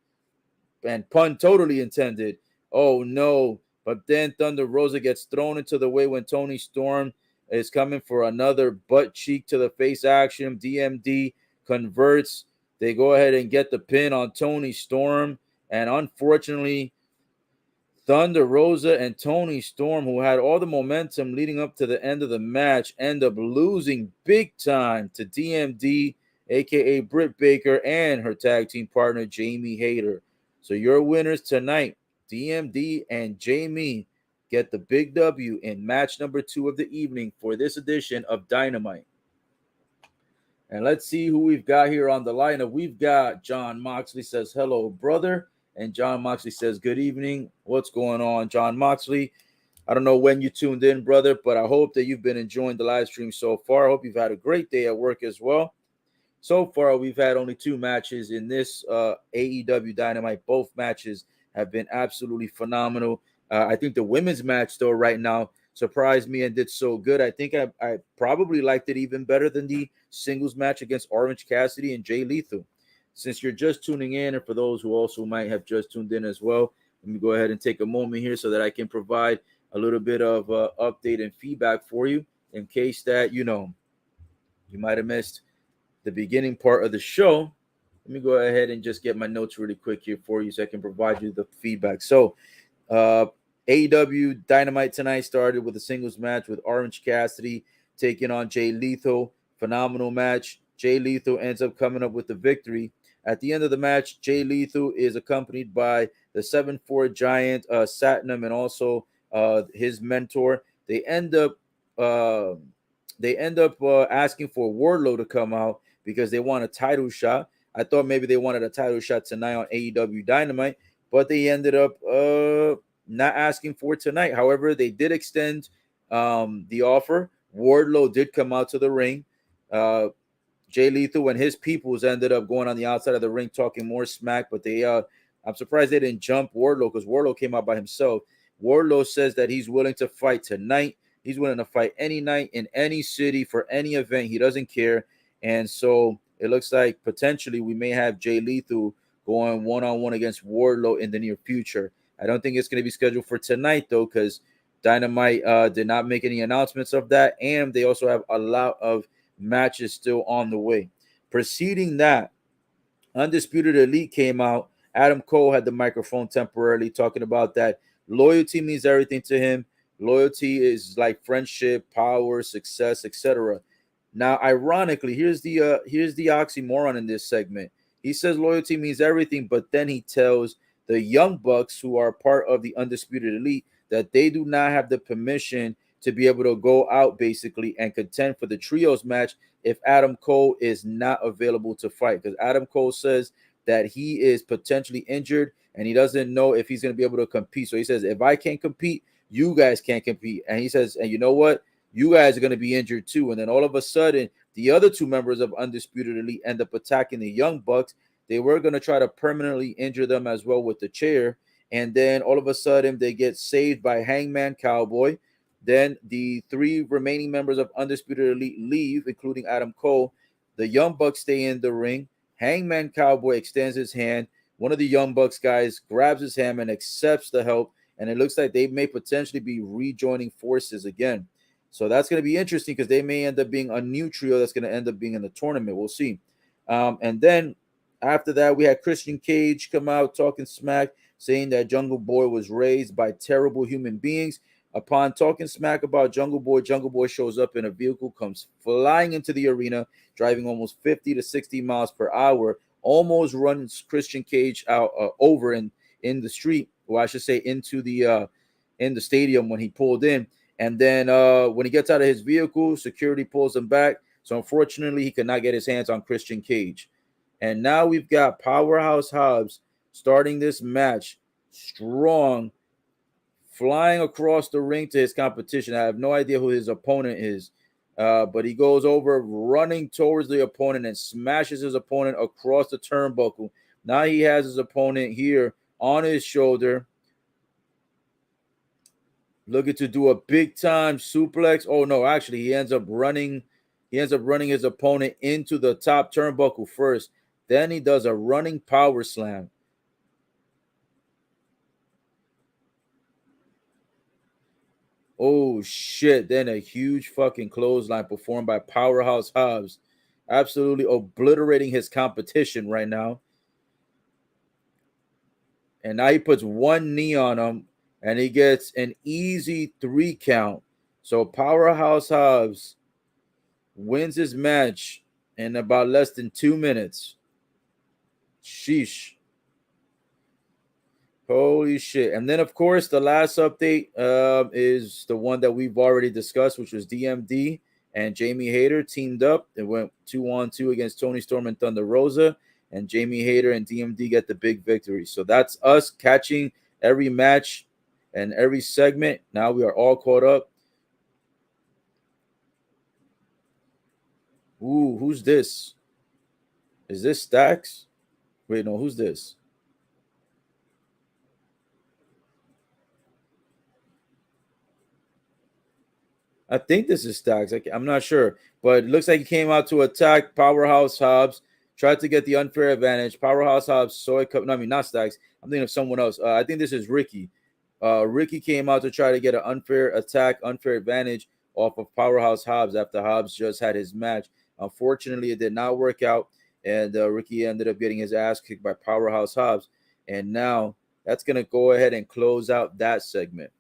And pun totally intended. Oh, no. But then Thunder Rosa gets thrown into the way when Tony Storm is coming for another butt cheek to the face action. DMD converts. They go ahead and get the pin on Tony Storm. And unfortunately, Thunder Rosa and Tony Storm, who had all the momentum leading up to the end of the match, end up losing big time to DMD, a.k.a. Britt Baker, and her tag team partner, Jamie Hayter. So your winners tonight, DMD and Jamie, get the big W in match number 2 of the evening for this edition of Dynamite. And let's see who we've got here on the lineup. We've got John Moxley says, hello, brother. And John Moxley says, good evening. What's going on, John Moxley? I don't know when you tuned in, brother, but I hope that you've been enjoying the live stream so far. I hope you've had a great day at work as well. So far, we've had only 2 matches in this AEW Dynamite. Both matches have been absolutely phenomenal. I think the women's match, though, right now surprised me and did so good. I think I probably liked it even better than the singles match against Orange Cassidy and Jay Lethal. Since you're just tuning in, and for those who also might have just tuned in as well, let me go ahead and take a moment here so that I can provide a little bit of update and feedback for you in case that, you might have missed the beginning part of the show. Let me go ahead and just get my notes really quick here for you so I can provide you the feedback. So, AEW Dynamite tonight started with a singles match with Orange Cassidy taking on Jay Lethal. Phenomenal match. Jay Lethal ends up coming up with the victory. At the end of the match, Jay Lethal is accompanied by the 7'4" giant Satnam and also his mentor. They end up asking for Wardlow to come out because they want a title shot. I thought maybe they wanted a title shot tonight on AEW Dynamite, but they ended up not asking for it tonight. However, they did extend the offer. Wardlow did come out to the ring. Jay Lethal and his peoples ended up going on the outside of the ring talking more smack, but I'm surprised they didn't jump Wardlow because Wardlow came out by himself. Wardlow says that he's willing to fight tonight. He's willing to fight any night in any city for any event. He doesn't care. And so it looks like potentially we may have Jay Lethal going one-on-one against Wardlow in the near future. I don't think it's going to be scheduled for tonight, though, because Dynamite did not make any announcements of that, and they also have a lot of matches still on the way. Preceding that, Undisputed Elite came out. Adam Cole had the microphone temporarily talking about that loyalty means everything to him. Loyalty is like friendship, power, success, etc. Now, ironically, here's the oxymoron in this segment. He says loyalty means everything, but then he tells the Young Bucks, who are part of the Undisputed Elite, that they do not have the permission to be able to go out basically and contend for the trios match if Adam Cole is not available to fight. Because Adam Cole says that he is potentially injured and he doesn't know if he's going to be able to compete. So he says, if I can't compete, you guys can't compete. And he says, and you know what? You guys are going to be injured too. And then all of a sudden, the other 2 members of Undisputed Elite end up attacking the Young Bucks. They were going to try to permanently injure them as well with the chair. And then all of a sudden, they get saved by Hangman Cowboy. Then the 3 remaining members of Undisputed Elite leave, including Adam Cole. The Young Bucks stay in the ring. Hangman Cowboy extends his hand. One of the Young Bucks guys grabs his hand and accepts the help. And it looks like they may potentially be rejoining forces again. So that's going to be interesting because they may end up being a new trio that's going to end up being in the tournament. We'll see. And then after that, we had Christian Cage come out talking smack, saying that Jungle Boy was raised by terrible human beings. Upon talking smack about Jungle Boy shows up in a vehicle, comes flying into the arena, driving almost 50 to 60 miles per hour, almost runs Christian Cage out over in the street, or I should say into the in the stadium when he pulled in. And then when he gets out of his vehicle, security pulls him back. So unfortunately, he could not get his hands on Christian Cage. And now we've got Powerhouse Hobbs starting this match strong, flying across the ring to his competition. I have no idea who his opponent is, but he goes over, running towards the opponent and smashes his opponent across the turnbuckle. Now he has his opponent here on his shoulder, looking to do a big time suplex. Oh no, actually he ends up running his opponent into the top turnbuckle first. Then he does a running power slam. Oh shit, then a huge fucking clothesline performed by Powerhouse Hobbs, absolutely obliterating his competition right now. And now he puts one knee on him and he gets an easy 3 count. So Powerhouse Hobbs wins his match in about less than 2 minutes. Sheesh. Holy shit. And then, of course, the last update is the one that we've already discussed, which was DMD and Jamie Hayter teamed up. They went 2-on-2 against Tony Storm and Thunder Rosa. And Jamie Hayter and DMD get the big victory. So that's us catching every match and every segment. Now we are all caught up. Ooh, who's this? Is this Stacks? Wait, no, who's this? I think this is Stacks. I'm not sure, but it looks like he came out to attack Powerhouse Hobbs, tried to get the unfair advantage. Powerhouse Hobbs saw it coming. No, I mean, not Stacks. I'm thinking of someone else. I think this is Ricky. Ricky came out to try to get an unfair attack, unfair advantage off of Powerhouse Hobbs after Hobbs just had his match. Unfortunately, it did not work out, and Ricky ended up getting his ass kicked by Powerhouse Hobbs. And now that's going to go ahead and close out that segment.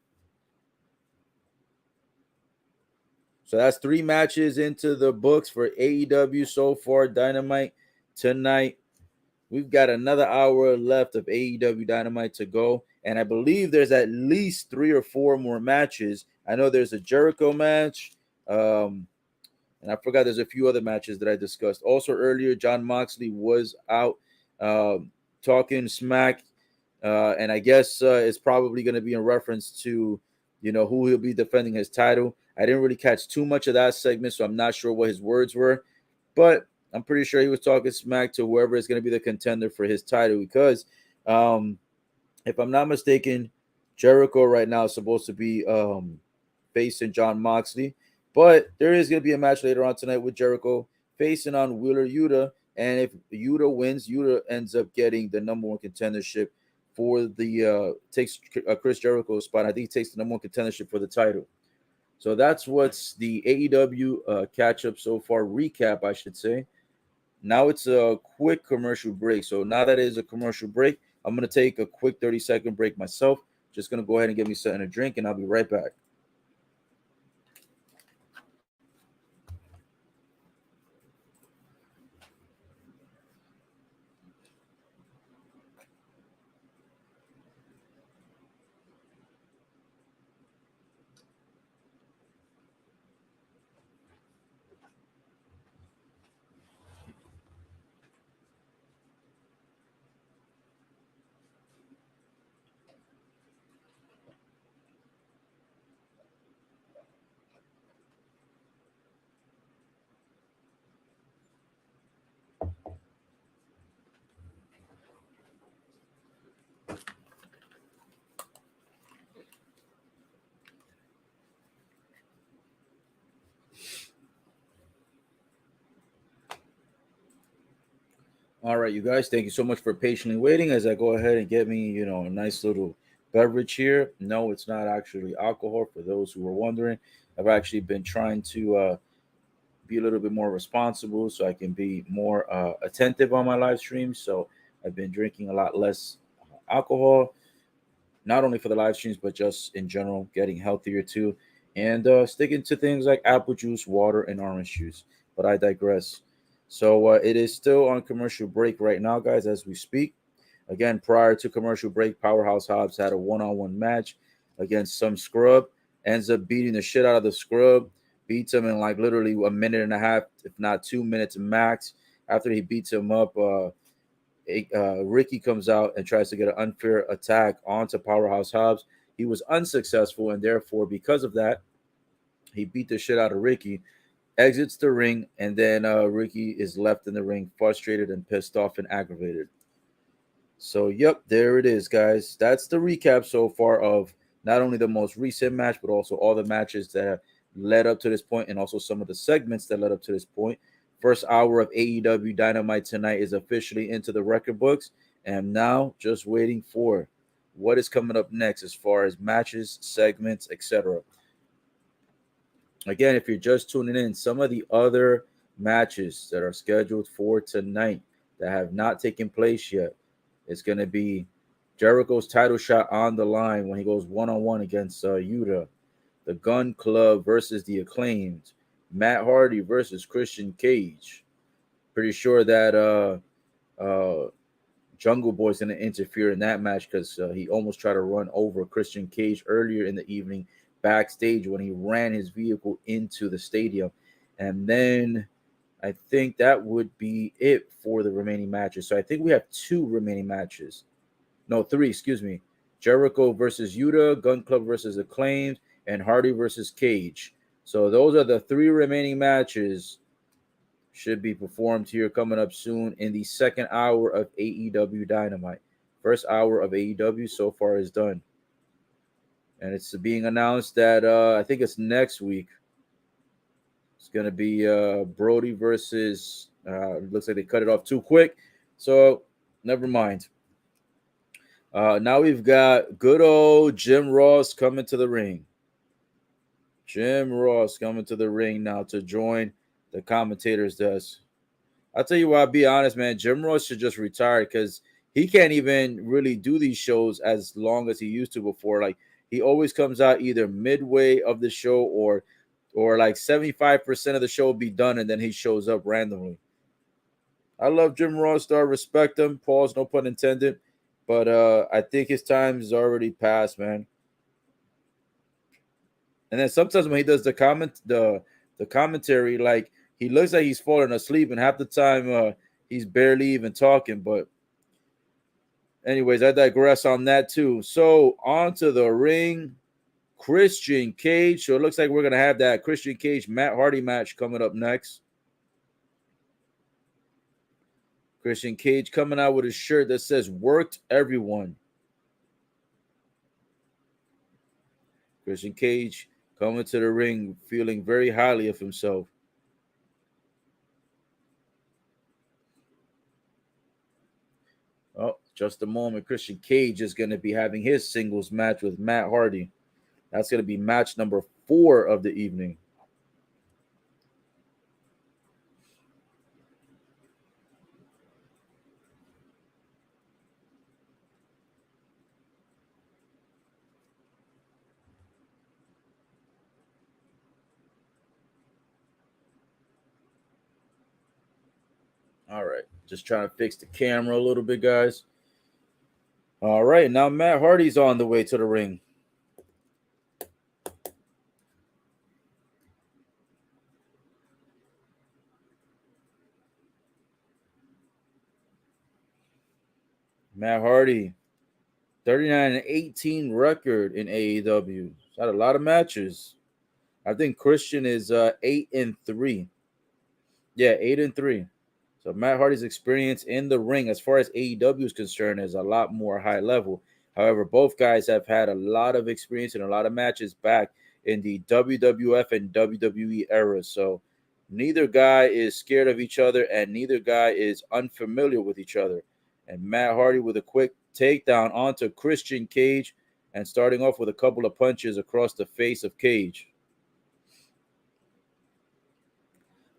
So that's 3 matches into the books for AEW so far. Dynamite tonight. We've got another hour left of AEW Dynamite to go. And I believe there's at least 3 or 4 more matches. I know there's a Jericho match. And I forgot there's a few other matches that I discussed. Also earlier, Jon Moxley was out talking smack. And I guess it's probably going to be in reference to, who he'll be defending his title. I didn't really catch too much of that segment, so I'm not sure what his words were. But I'm pretty sure he was talking smack to whoever is going to be the contender for his title because if I'm not mistaken, Jericho right now is supposed to be facing Jon Moxley. But there is going to be a match later on tonight with Jericho facing on Wheeler Yuta. And if Yuta wins, Yuta ends up getting the number 1 contendership for the takes Chris Jericho's spot. I think he takes the number 1 contendership for the title. So that's what's the AEW catch up so far, recap, I should say. Now it's a quick commercial break. So now that it is a commercial break, I'm going to take a quick 30-second break myself. Just going to go ahead and get me something to drink, and I'll be right back. All right, you guys, thank you so much for patiently waiting as I go ahead and get me, a nice little beverage here. No, it's not actually alcohol for those who were wondering. I've actually been trying to be a little bit more responsible so I can be more attentive on my live streams. So I've been drinking a lot less alcohol, not only for the live streams, but just in general, getting healthier too, and sticking to things like apple juice, water, and orange juice. But I digress. So it is still on commercial break right now, guys, as we speak. Again, prior to commercial break, Powerhouse Hobbs had a one-on-one match against some scrub. Ends up beating the shit out of the scrub. Beats him in like literally a minute and a half, if not 2 minutes max. After he beats him up, Ricky comes out and tries to get an unfair attack onto Powerhouse Hobbs. He was unsuccessful, and therefore, because of that, he beat the shit out of Ricky, exits the ring, and then Ricky is left in the ring frustrated and pissed off and aggravated. So, yep, there it is, guys. That's the recap so far of not only the most recent match, but also all the matches that have led up to this point, and also some of the segments that led up to this point. First hour of AEW Dynamite tonight is officially into the record books, and now just waiting for what is coming up next as far as matches, segments, etc. Again, if you're just tuning in, some of the other matches that are scheduled for tonight that have not taken place yet, it's going to be Jericho's title shot on the line when he goes one-on-one against Yuta. The Gun Club versus the Acclaimed. Matt Hardy versus Christian Cage. Pretty sure that Jungle Boy's going to interfere in that match because he almost tried to run over Christian Cage earlier in the evening backstage when he ran his vehicle into the stadium. And then I think that would be it for the remaining matches. So I think we have two remaining matches. No, three, excuse me. Jericho versus Yuta, Gun Club versus Acclaimed, and Hardy versus Cage. So those are the three remaining matches should be performed here coming up soon in the second hour of AEW Dynamite. First hour of AEW so far is done. And it's being announced that I think it's next week. It's going to be Brody versus, looks like they cut it off too quick. So never mind. Now we've got good old Jim Ross coming to the ring. Jim Ross coming to the ring now to join the commentators desk. I'll tell you what, I'll be honest, man. Jim Ross should just retire because he can't even really do these shows as long as he used to before. Like, he always comes out either midway of the show or like 75% of the show will be done and then he shows up randomly. I love Jim Ross, though. I respect him. Pause, no pun intended. But I think his time is already past, man. And then sometimes when he does the commentary, like, he looks like he's falling asleep, and half the time he's barely even talking. But anyways, I digress on that too. So on to the ring, Christian Cage. So it looks like we're gonna have that Christian Cage Matt Hardy match coming up next. Christian Cage coming out with a shirt that says "Worked Everyone." Christian Cage coming to the ring feeling very highly of himself. Oh, just a moment. Christian Cage is going to be having his singles match with Matt Hardy. That's going to be match number 4 of the evening. All right. Just trying to fix the camera a little bit, guys. All right. Now Matt Hardy's on the way to the ring. Matt Hardy, 39-18 record in AEW. He's had a lot of matches. I think Christian is 8-3. Yeah, 8-3. So Matt Hardy's experience in the ring, as far as AEW is concerned, is a lot more high level. However, both guys have had a lot of experience and a lot of matches back in the WWF and WWE era. So Neither guy is scared of each other, and neither guy is unfamiliar with each other. And Matt Hardy with a quick takedown onto Christian Cage, and starting off with a couple of punches across the face of Cage.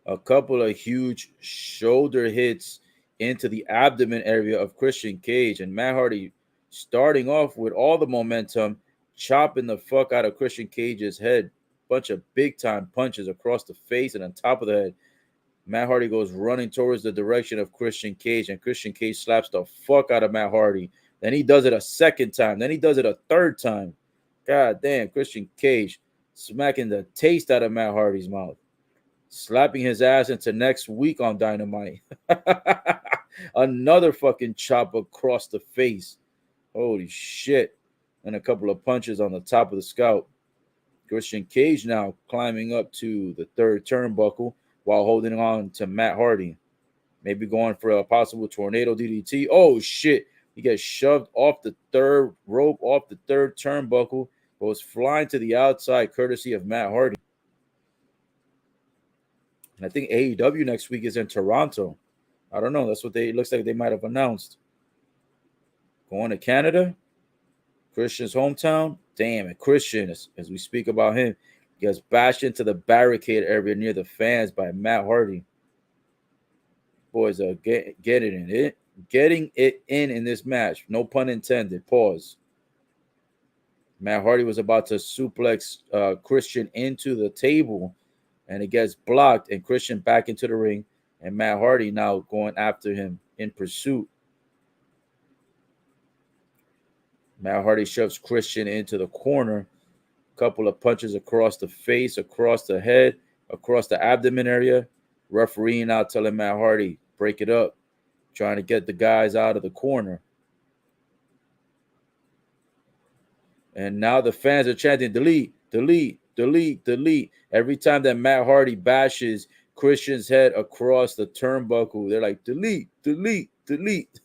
A couple of huge shoulder hits into the abdomen area of Christian Cage, and Matt Hardy starting off with all the momentum, chopping the fuck out of Christian Cage's head. Bunch of big time punches across the face and on top of the head. Matt Hardy goes running towards the direction of Christian Cage, and Christian Cage slaps the fuck out of Matt Hardy. Then he does it a second time. Then he does it a third time. God damn, Christian Cage smacking the taste out of Matt Hardy's mouth. Slapping his ass into next week on Dynamite. Another fucking chop across the face. Holy shit. And a couple of punches on the top of the scalp. Christian Cage now climbing up to the third turnbuckle while holding on to Matt Hardy. Maybe going for a possible tornado DDT. Oh, shit. He gets shoved off the third rope, off the third turnbuckle. Goes flying to the outside, courtesy of Matt Hardy. And I think AEW next week is in Toronto. I don't know. That's what it looks like they might have announced. Going to Canada. Christian's hometown. Damn it. Christian, as we speak about him, gets bashed into the barricade area near the fans by Matt Hardy. Boys are getting it in this match. No pun intended. Pause. Matt Hardy was about to suplex Christian into the table, and it gets blocked, and Christian back into the ring, and Matt Hardy now going after him in pursuit. Matt Hardy shoves Christian into the corner. Couple of punches across the face, across the head, across the abdomen area. Referee now telling Matt Hardy, break it up, trying to get the guys out of the corner. And now the fans are chanting, delete, delete, delete, delete. Every time that Matt Hardy bashes Christian's head across the turnbuckle, they're like, delete, delete, delete.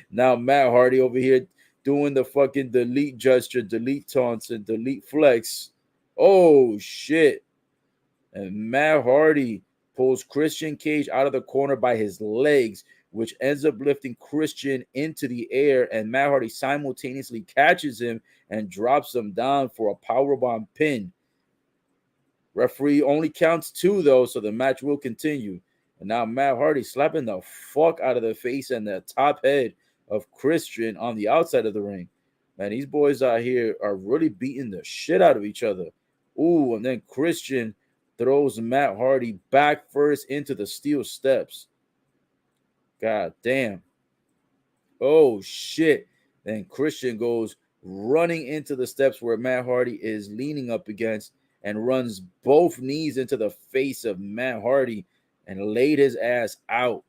Now Matt Hardy over here doing the fucking delete gesture, delete taunts, and delete flex. Oh, shit. And Matt Hardy pulls Christian Cage out of the corner by his legs, which ends up lifting Christian into the air, and Matt Hardy simultaneously catches him and drops him down for a powerbomb pin. Referee only counts 2, though, so the match will continue. And now Matt Hardy slapping the fuck out of the face and the top head of Christian on the outside of the ring. Man, these boys out here are really beating the shit out of each other. Ooh, and then Christian throws Matt Hardy back first into the steel steps. God damn. Oh, shit. Then Christian goes running into the steps where Matt Hardy is leaning up against and runs both knees into the face of Matt Hardy and laid his ass out.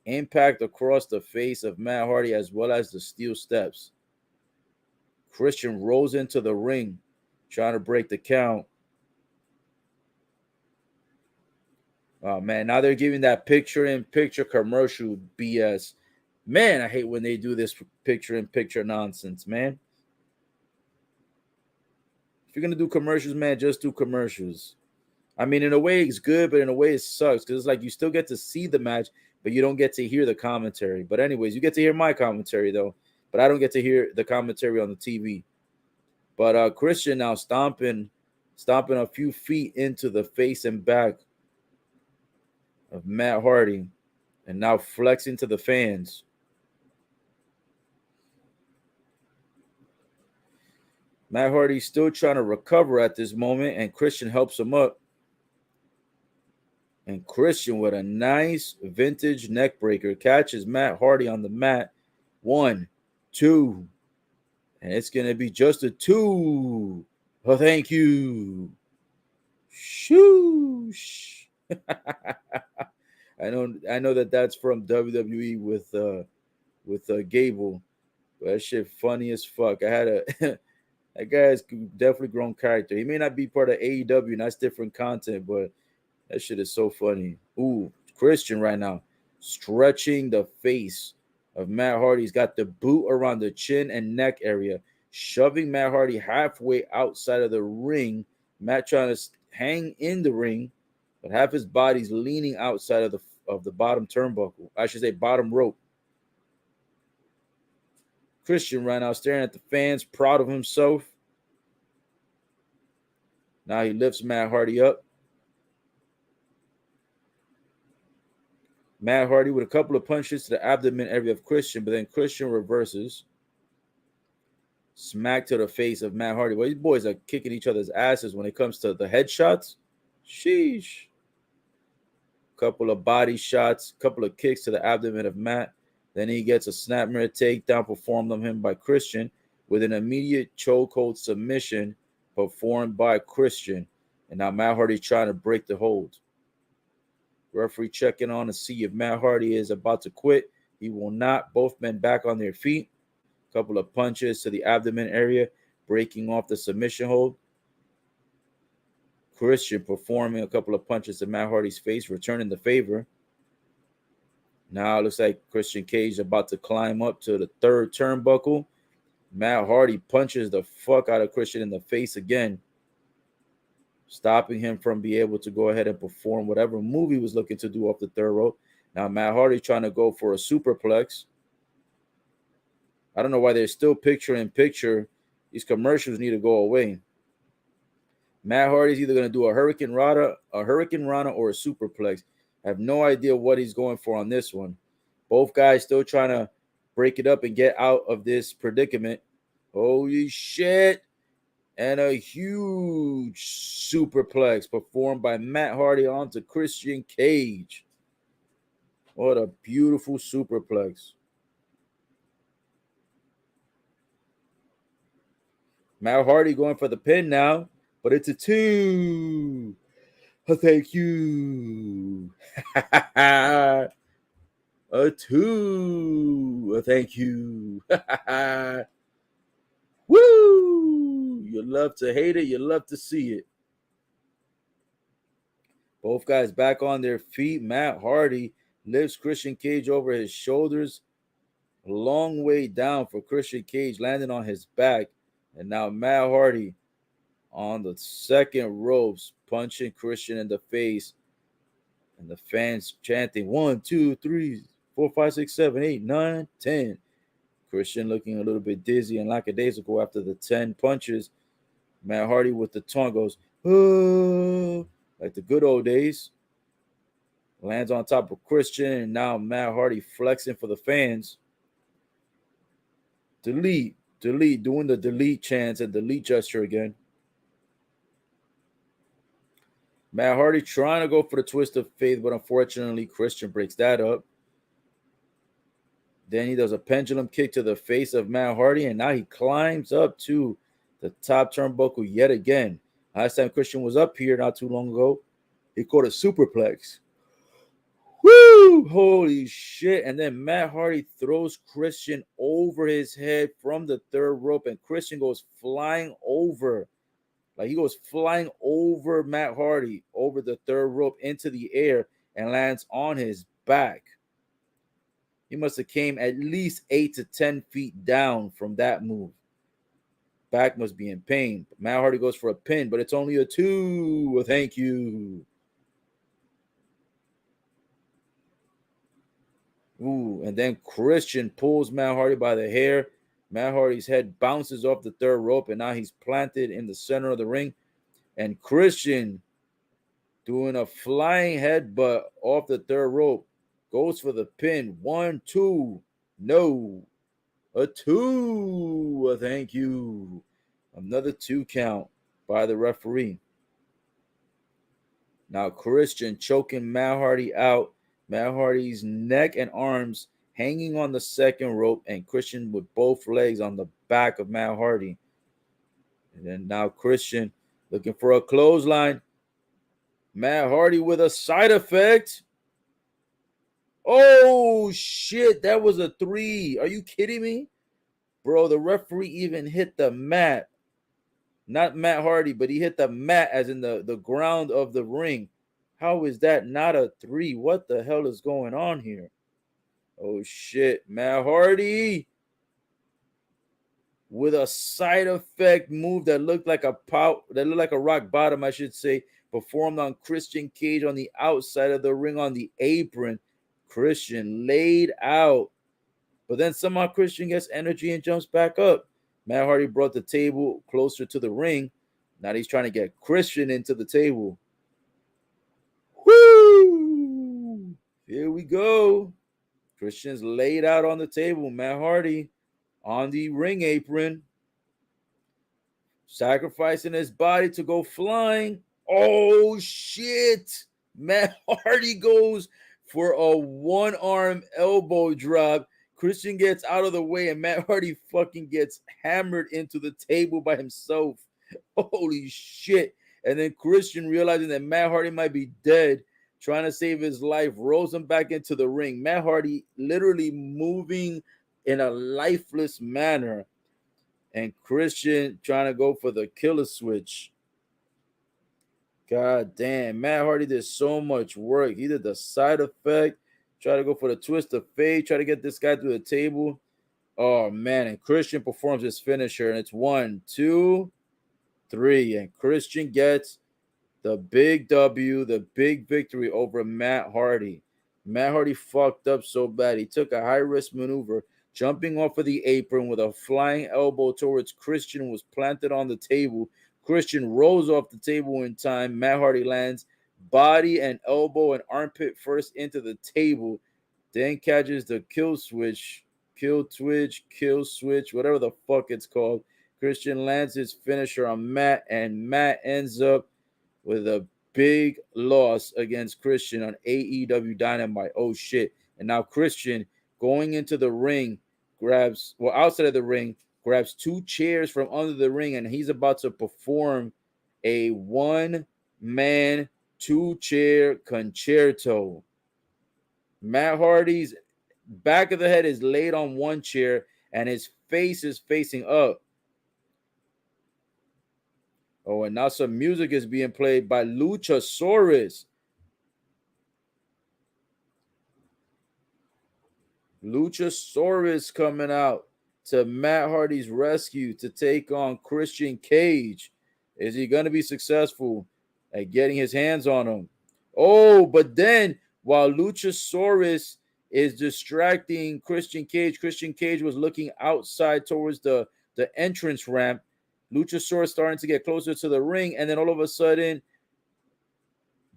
Impact across the face of Matt Hardy as well as the steel steps. Christian rolls into the ring, trying to break the count. Oh, man, now they're giving that picture-in-picture commercial BS. Man, I hate when they do this picture-in-picture nonsense, man. If you're going to do commercials, man, just do commercials. I mean, in a way, it's good, but in a way, it sucks because it's like you still get to see the match, but you don't get to hear the commentary. But anyways, you get to hear my commentary, though. But I don't get to hear the commentary on the TV. But Christian now stomping a few feet into the face and back of Matt Hardy and now flexing to the fans. Matt Hardy's still trying to recover at this moment, and Christian helps him up. And Christian with a nice vintage neck breaker catches Matt Hardy on the mat. 1, 2. And it's going to be just a 2. Oh, thank you. Shoosh. I know that's from WWE with Gable. But that shit funny as fuck. That guy's definitely grown character. He may not be part of AEW, and that's different content, but that shit is so funny. Ooh, Christian right now stretching the face of Matt Hardy. He's got the boot around the chin and neck area, shoving Matt Hardy halfway outside of the ring. Matt trying to hang in the ring. but half his body's leaning outside of the bottom turnbuckle. I should say bottom rope. Christian ran out staring at the fans, proud of himself. Now he lifts Matt Hardy up. Matt Hardy with a couple of punches to the abdomen area of Christian, but then Christian reverses. Smack to the face of Matt Hardy. Well, these boys are kicking each other's asses when it comes to the headshots. Sheesh. Couple of body shots, couple of kicks to the abdomen of Matt. Then he gets a snap mirror takedown performed on him by Christian with an immediate chokehold submission performed by Christian. And now Matt Hardy trying to break the hold. Referee checking on to see if Matt Hardy is about to quit. He will not. Both men back on their feet. Couple of punches to the abdomen area, breaking off the submission hold. Christian performing a couple of punches to Matt Hardy's face, returning the favor. Now it looks like Christian Cage is about to climb up to the third turnbuckle. Matt Hardy punches the fuck out of Christian in the face again, stopping him from being able to go ahead and perform whatever move he was looking to do off the third rope. Now Matt Hardy trying to go for a superplex. I don't know why they're still picture-in-picture. These commercials need to go away. Matt Hardy's either going to do a Hurricane Rana, or a superplex. I have no idea what he's going for on this one. Both guys still trying to break it up and get out of this predicament. Holy shit. And a huge superplex performed by Matt Hardy onto Christian Cage. What a beautiful superplex. Matt Hardy going for the pin now, but it's a 2. Oh, thank you. A 2. Oh, thank you. Woo! You love to hate it. You love to see it. Both guys back on their feet. Matt Hardy lifts Christian Cage over his shoulders. A long way down for Christian Cage, landing on his back. And now Matt Hardy on the second ropes, punching Christian in the face. And the fans chanting 1, 2, 3, 4, 5, 6, 7, 8, 9, 10. Christian looking a little bit dizzy and lackadaisical after the 10 punches. Matt Hardy with the taunt goes, oh, like the good old days. Lands on top of Christian, and now Matt Hardy flexing for the fans. Delete, doing the delete chants and delete gesture again. Matt Hardy trying to go for the twist of fate, but unfortunately Christian breaks that up. Then he does a pendulum kick to the face of Matt Hardy, and now he climbs up to the top turnbuckle yet again. Last time Christian was up here not too long ago, he caught a superplex. Woo! Holy shit. And then Matt Hardy throws Christian over his head from the third rope, and Christian goes flying over. Like, he goes flying over Matt Hardy over the third rope into the air and lands on his back. He must have came at least 8 to 10 feet down from that move. Back must be in pain. Matt Hardy goes for a pin, but it's only a 2. Well, thank you. Ooh, and then Christian pulls Matt Hardy by the hair. Matt Hardy's head bounces off the third rope, and now he's planted in the center of the ring. And Christian doing a flying headbutt off the third rope. Goes for the pin. 1, 2. No. A 2. Thank you. Another 2 count by the referee. Now Christian choking Matt Hardy out. Matt Hardy's neck and arms hanging on the second rope, and Christian with both legs on the back of Matt Hardy. And then now Christian looking for a clothesline. Matt Hardy with a side effect. Oh, shit. That was a 3. Are you kidding me? Bro, the referee even hit the mat. Not Matt Hardy, but he hit the mat as in the ground of the ring. How is that not a 3? What the hell is going on here? Oh, shit. Matt Hardy with a side effect move that looked like a rock bottom, I should say, performed on Christian Cage on the outside of the ring on the apron. Christian laid out, but then somehow Christian gets energy and jumps back up. Matt Hardy brought the table closer to the ring. Now he's trying to get Christian into the table. Woo! Here we go. Christian's laid out on the table. Matt Hardy on the ring apron, sacrificing his body to go flying. Oh, shit. Matt Hardy goes for a one-arm elbow drop. Christian gets out of the way, and Matt Hardy fucking gets hammered into the table by himself. Holy shit. And then Christian, realizing that Matt Hardy might be dead, trying to save his life, rolls him back into the ring. Matt Hardy literally moving in a lifeless manner. And Christian trying to go for the killer switch. God damn, Matt Hardy did so much work. He did the side effect, try to go for the twist of fate, try to get this guy to the table. Oh, man, and Christian performs his finisher, and it's 1, 2, 3. And Christian gets the big W, the big victory over Matt Hardy. Matt Hardy fucked up so bad. He took a high-risk maneuver, jumping off of the apron with a flying elbow towards Christian, was planted on the table. Christian rolls off the table in time. Matt Hardy lands body and elbow and armpit first into the table, then catches the kill switch, whatever the fuck it's called. Christian lands his finisher on Matt, and Matt ends up with a big loss against Christian on AEW Dynamite. Oh, shit. And now Christian going into the ring, outside of the ring, grabs 2 chairs from under the ring, and he's about to perform a 1-man 2-chair concerto. Matt Hardy's back of the head is laid on one chair, and his face is facing up. Oh, and now some music is being played by Luchasaurus. Luchasaurus coming out to Matt Hardy's rescue to take on Christian Cage. Is he going to be successful at getting his hands on him? Oh, but then while Luchasaurus is distracting Christian Cage was looking outside towards the entrance ramp. Luchasaurus starting to get closer to the ring, and then all of a sudden,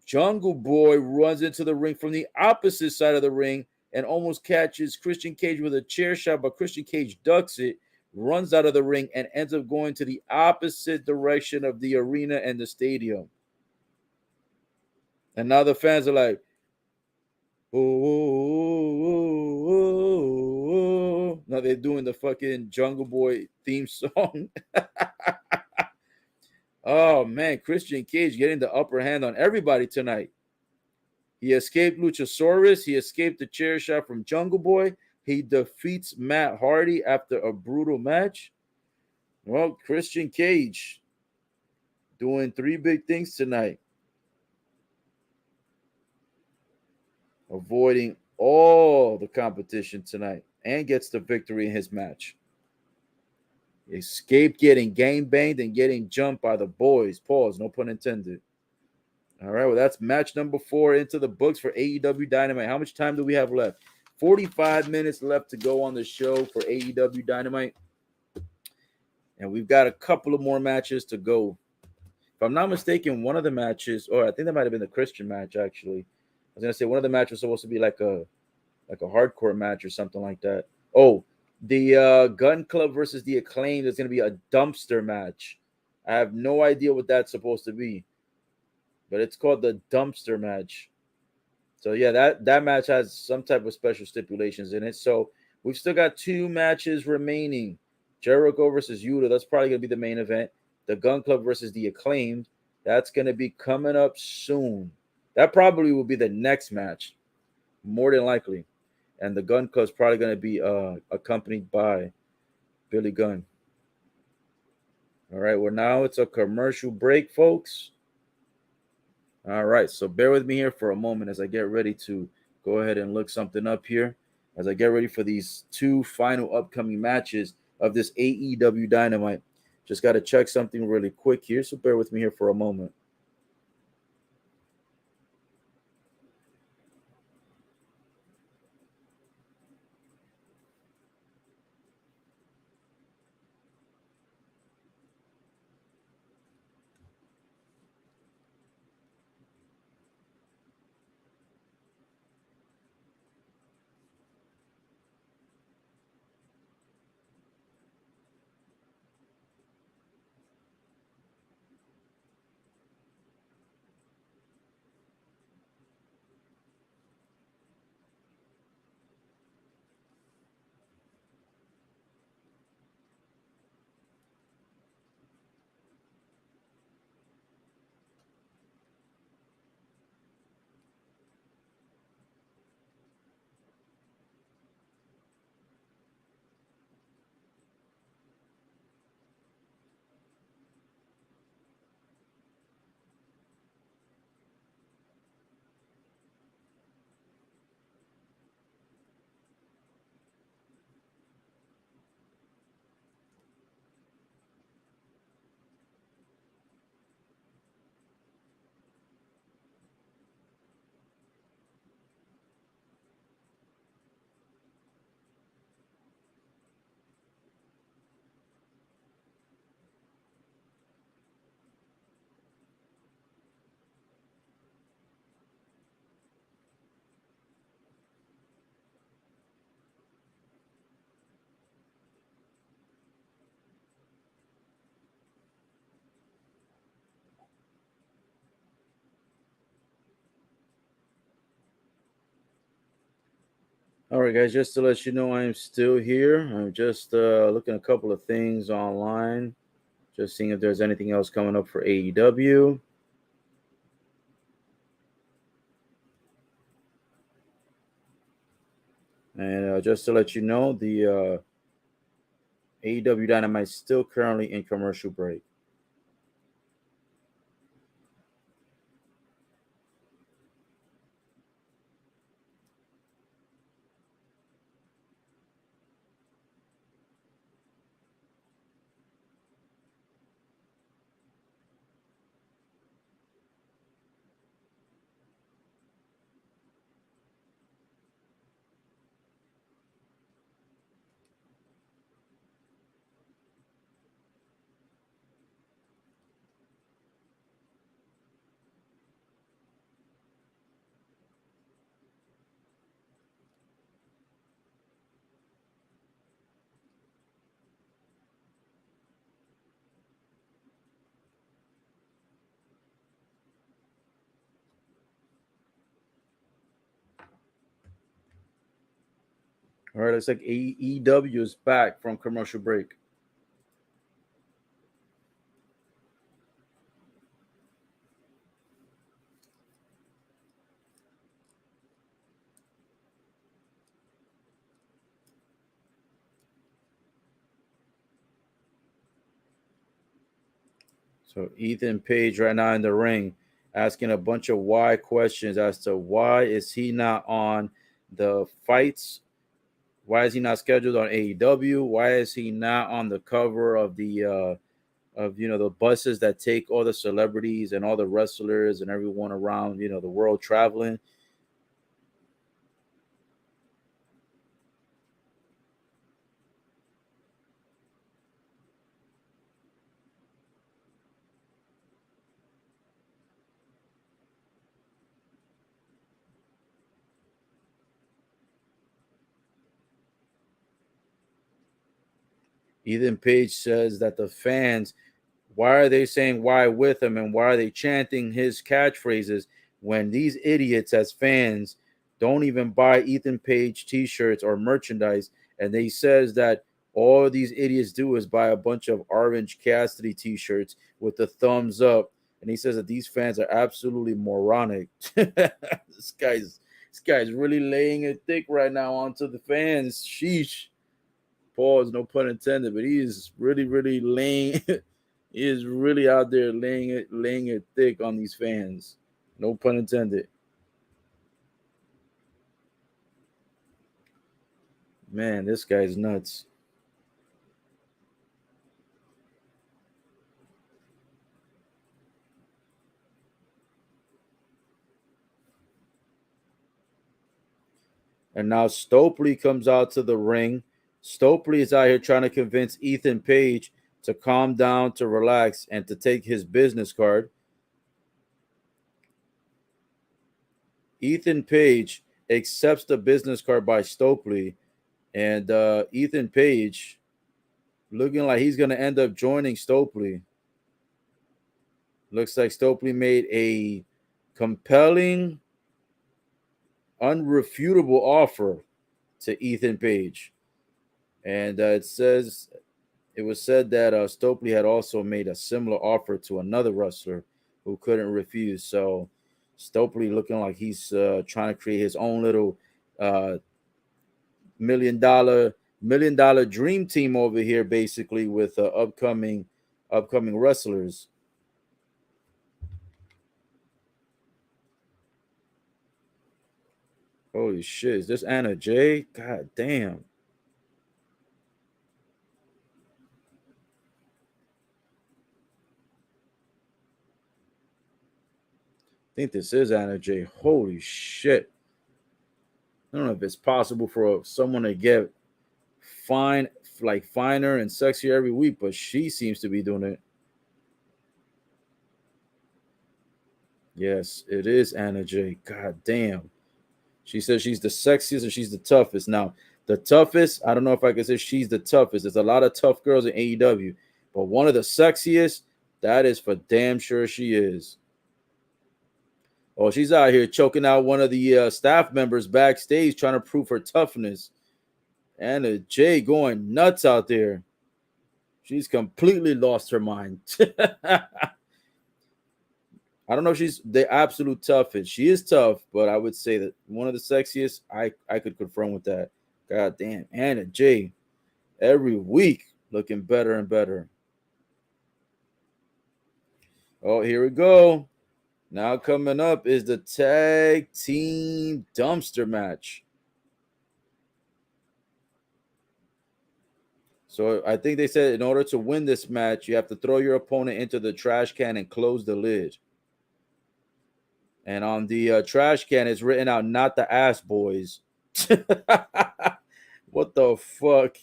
Jungle Boy runs into the ring from the opposite side of the ring and almost catches Christian Cage with a chair shot, but Christian Cage ducks it, runs out of the ring, and ends up going to the opposite direction of the arena and the stadium. And now the fans are like, oh. Now they're doing the fucking Jungle Boy theme song. Oh, man, Christian Cage getting the upper hand on everybody tonight. He escaped Luchasaurus. He escaped the chair shot from Jungle Boy. He defeats Matt Hardy after a brutal match. Well, Christian Cage doing 3 big things tonight. Avoiding all the competition tonight and gets the victory in his match. Escaped getting gangbanged and getting jumped by the boys. Pause, no pun intended. All right, well, that's match number 4 into the books for AEW Dynamite. How much time do we have left? 45 minutes left to go on the show for AEW Dynamite. And we've got a couple of more matches to go. If I'm not mistaken, one of the matches, or I think that might have been the Christian match, actually. I was going to say one of the matches was supposed to be like a hardcore match or something like that. Oh, the Gun Club versus the Acclaimed is going to be a dumpster match. I have no idea what that's supposed to be, but it's called the dumpster match. So yeah, that match has some type of special stipulations in it. So we've still got 2 matches remaining. Jericho versus Yuta, that's probably going to be the main event. The Gun Club versus the Acclaimed, that's going to be coming up soon. That probably will be the next match, more than likely. And the Gun Club is probably going to be accompanied by Billy Gunn. All right, well, now it's a commercial break, folks. All right, so bear with me here for a moment as I get ready to go ahead and look something up here, as I get ready for these 2 final upcoming matches of this AEW Dynamite. Just got to check something really quick here, so bear with me here for a moment. All right, guys, just to let you know, I'm still here. I'm just looking a couple of things online, just seeing if there's anything else coming up for AEW. And just to let you know, the AEW Dynamite is still currently in commercial break. All right, looks like AEW is back from commercial break. So Ethan Page right now in the ring asking a bunch of why questions as to why is he not on the fights? Why is he not scheduled on AEW? Why is he not on the cover of the buses that take all the celebrities and all the wrestlers and everyone around, the world traveling? Ethan Page says that the fans, why are they saying why with him and why are they chanting his catchphrases when these idiots as fans don't even buy Ethan Page t-shirts or merchandise? And he says that all these idiots do is buy a bunch of Orange Cassidy t-shirts with the thumbs up. And he says that these fans are absolutely moronic. This guy's really laying it thick right now onto the fans. Sheesh. Pause, no pun intended, but he is really, really laying. He is really out there laying it thick on these fans. No pun intended. Man, this guy's nuts. And now Stokely comes out to the ring. Stokely is out here trying to convince Ethan Page to calm down, to relax, and to take his business card. Ethan Page accepts the business card by Stokely, and Ethan Page looking like he's going to end up joining Stokely. Looks like Stokely made a compelling, unrefutable offer to Ethan Page. And it was said that Stokely had also made a similar offer to another wrestler who couldn't refuse. So Stokely looking like he's trying to create his own little uh, million dollar dream team over here, basically with upcoming wrestlers. Holy shit! Is this annajay? God damn! I think this is annajay. Holy shit! I don't know if it's possible for someone to get fine, like finer and sexier every week, but she seems to be doing it. Yes, it is Anna J. God damn. She says she's the sexiest and she's the toughest. Now, the toughest, I don't know if I can say she's the toughest. There's a lot of tough girls in AEW, but one of the sexiest, that is for damn sure she is. Oh, she's out here choking out one of the staff members backstage, trying to prove her toughness. Annajay going nuts out there. She's completely lost her mind. I don't know if she's the absolute toughest. She is tough, but I would say that one of the sexiest. I could confirm with that. God damn, Annajay, every week looking better and better. Oh, here we go. Now coming up is the tag team dumpster match. So I think they said in order to win this match, you have to throw your opponent into the trash can and close the lid. And on the trash can, it's written out, "Not the ass boys." What the fuck?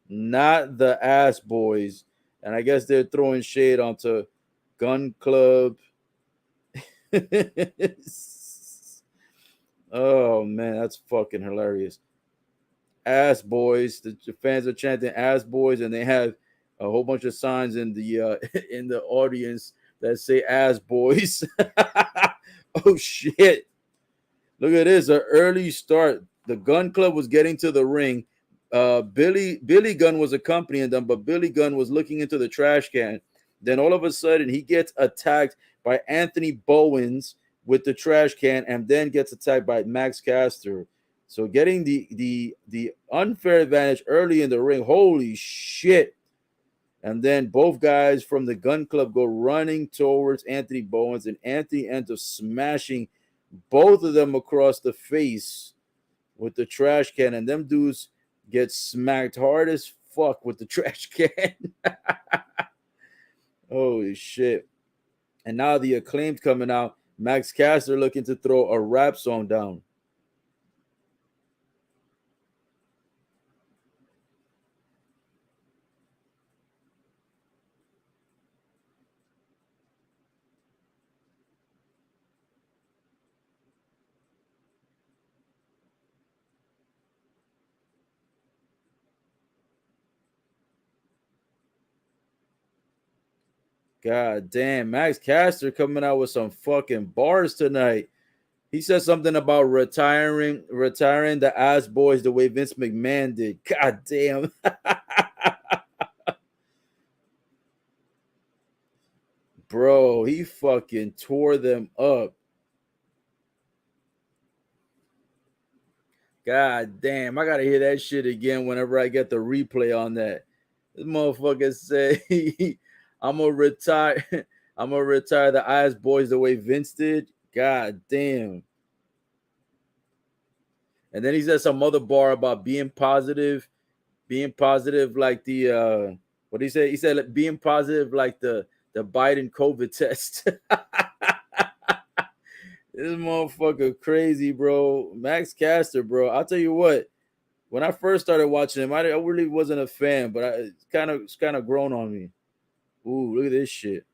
Not the ass boys. And I guess they're throwing shade onto Gun Club. Oh, man, that's fucking hilarious. Ass boys. The fans are chanting ass boys, and they have a whole bunch of signs in the in the audience that say ass boys. Oh shit. Look at this. An early start. The Gun Club was getting to the ring. Billy Gunn was accompanying them, but Billy Gunn was looking into the trash can. Then all of a sudden he gets attacked by Anthony Bowens with the trash can, and then gets attacked by Max Caster. So getting the unfair advantage early in the ring. Holy shit. And then both guys from the Gun Club go running towards Anthony Bowens, and Anthony ends up smashing both of them across the face with the trash can, and them dudes get smacked hard as fuck with the trash can. Holy shit. And now the Acclaimed coming out. Max Caster looking to throw a rap song down. God damn, Max Caster coming out with some fucking bars tonight. He said something about retiring the ass boys the way Vince McMahon did. God damn. Bro, he fucking tore them up. God damn, I gotta hear that shit again whenever I get the replay on that. This motherfucker say, I'm gonna retire. I'm gonna retire the Ice Boys the way Vince did. God damn. And then he said some other bar about being positive like the what did he say? He said like, being positive like the Biden COVID test. This motherfucker crazy, bro. Max Caster, bro. I'll tell you what. When I first started watching him, I really wasn't a fan, but it's kind of grown on me. Ooh, look at this shit.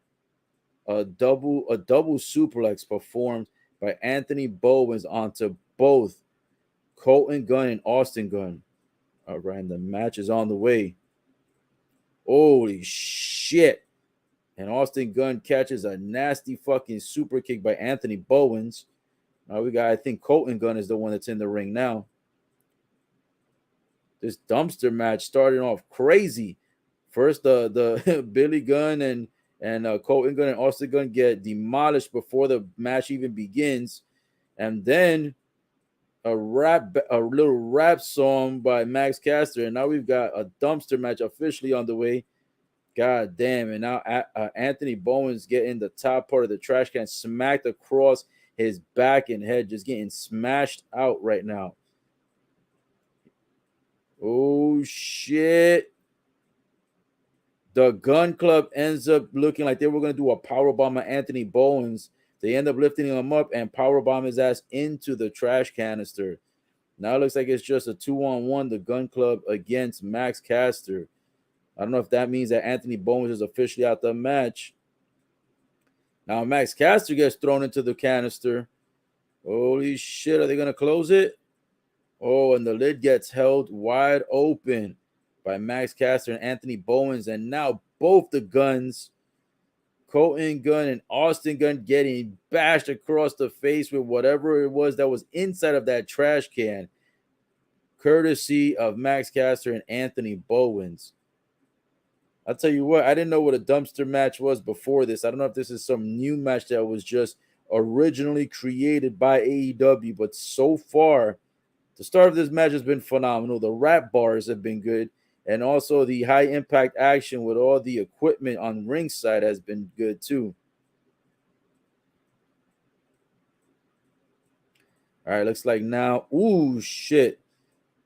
A double suplex performed by Anthony Bowens onto both Colton Gunn and Austin Gunn. All right, and the match is on the way. Holy shit. And Austin Gunn catches a nasty fucking super kick by Anthony Bowens. Now we got, I think Colton Gunn is the one that's in the ring now. This dumpster match started off crazy. First, the Billy Gunn and Colton Gunn and Austin Gunn get demolished before the match even begins, and then a little rap song by Max Caster, and now we've got a dumpster match officially on the way. God damn! And now Anthony Bowens getting the top part of the trash can smacked across his back and head, just getting smashed out right now. Oh shit! The Gun Club ends up looking like they were going to do a powerbomb at Anthony Bowens. They end up lifting him up and powerbomb his ass into the trash canister. Now it looks like it's just a 2-on-1, the Gun Club against Max Caster. I don't know if that means that Anthony Bowens is officially out the match. Now Max Caster gets thrown into the canister. Holy shit, are they going to close it? Oh, and the lid gets held wide open by Max Caster and Anthony Bowens. And now both the Guns, Colton Gunn and Austin Gunn getting bashed across the face with whatever it was that was inside of that trash can, courtesy of Max Caster and Anthony Bowens. I'll tell you what, I didn't know what a dumpster match was before this. I don't know if this is some new match that was just originally created by AEW, but so far, the start of this match has been phenomenal. The rap bars have been good, and also the high impact action with all the equipment on ringside has been good too. All right, looks like now, ooh, shit.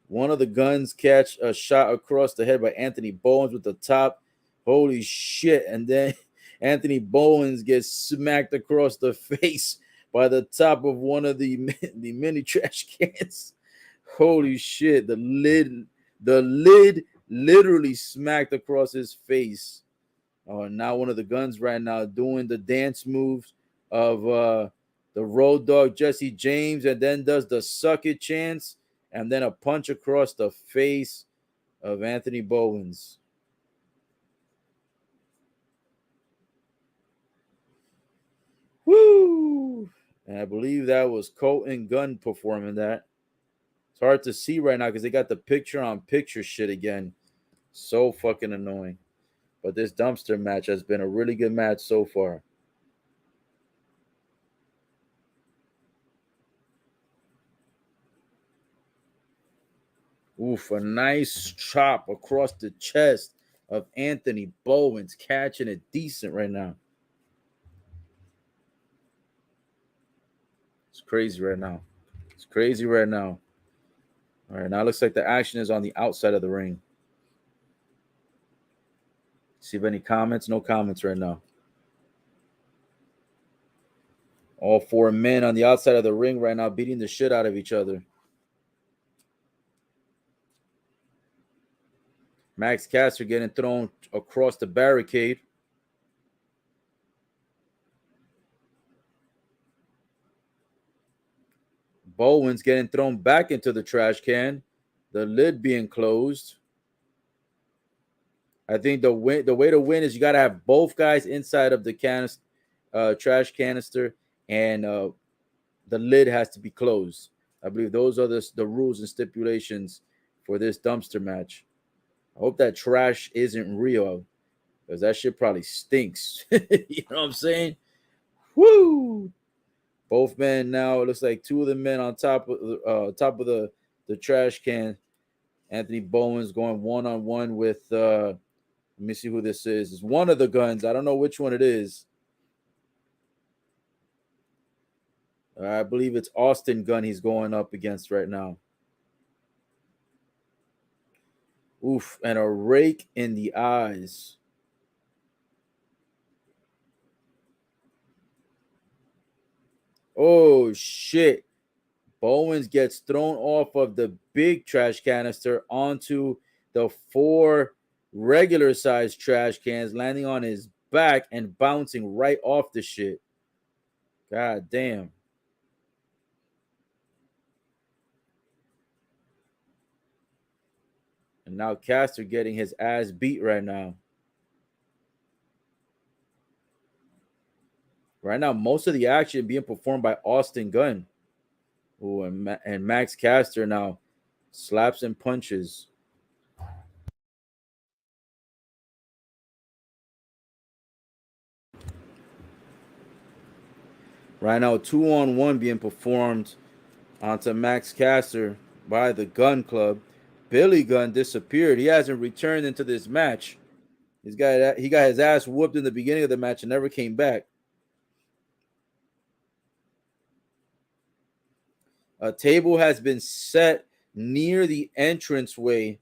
One of the Guns catch a shot across the head by Anthony Bowens with the top. Holy shit. And then Anthony Bowens gets smacked across the face by the top of one of the mini trash cans. Holy shit. The lid literally smacked across his face. Now one of the Guns right now doing the dance moves of the Road Dogg Jesse James, and then does the suck it chance, and then a punch across the face of Anthony Bowens. Woo! And I believe that was Colton Gunn performing that. It's hard to see right now because they got the picture on picture shit again. So fucking annoying. But this dumpster match has been a really good match so far. Oof, a nice chop across the chest of Anthony Bowens, catching it decent right now. It's crazy right now. It's crazy right now. All right, now it looks like the action is on the outside of the ring. See if any comments? No comments right now. All four men on the outside of the ring right now beating the shit out of each other. Max Caster getting thrown across the barricade. Bowens getting thrown back into the trash can. The lid being closed. I think the way to win is you got to have both guys inside of the trash canister, and the lid has to be closed. I believe those are the rules and stipulations for this dumpster match. I hope that trash isn't real, because that shit probably stinks. You know what I'm saying? Woo! Both men now. It looks like two of the men on top of the trash can. Anthony Bowens going one-on-one with let me see who this is. It's one of the Guns. I don't know which one it is. I believe it's Austin Gunn he's going up against right now. Oof, and a rake in the eyes. Oh, shit. Bowens gets thrown off of the big trash canister onto the four regular sized trash cans, landing on his back and bouncing right off the shit. God damn. And now Caster getting his ass beat right now. Right now, most of the action being performed by Austin Gunn. Ooh, and Max Caster now slaps and punches. Right now, 2-on-1 being performed onto Max Caster by the Gun Club. Billy Gunn disappeared. He hasn't returned into this match. He got his ass whooped in the beginning of the match and never came back. A table has been set near the entranceway.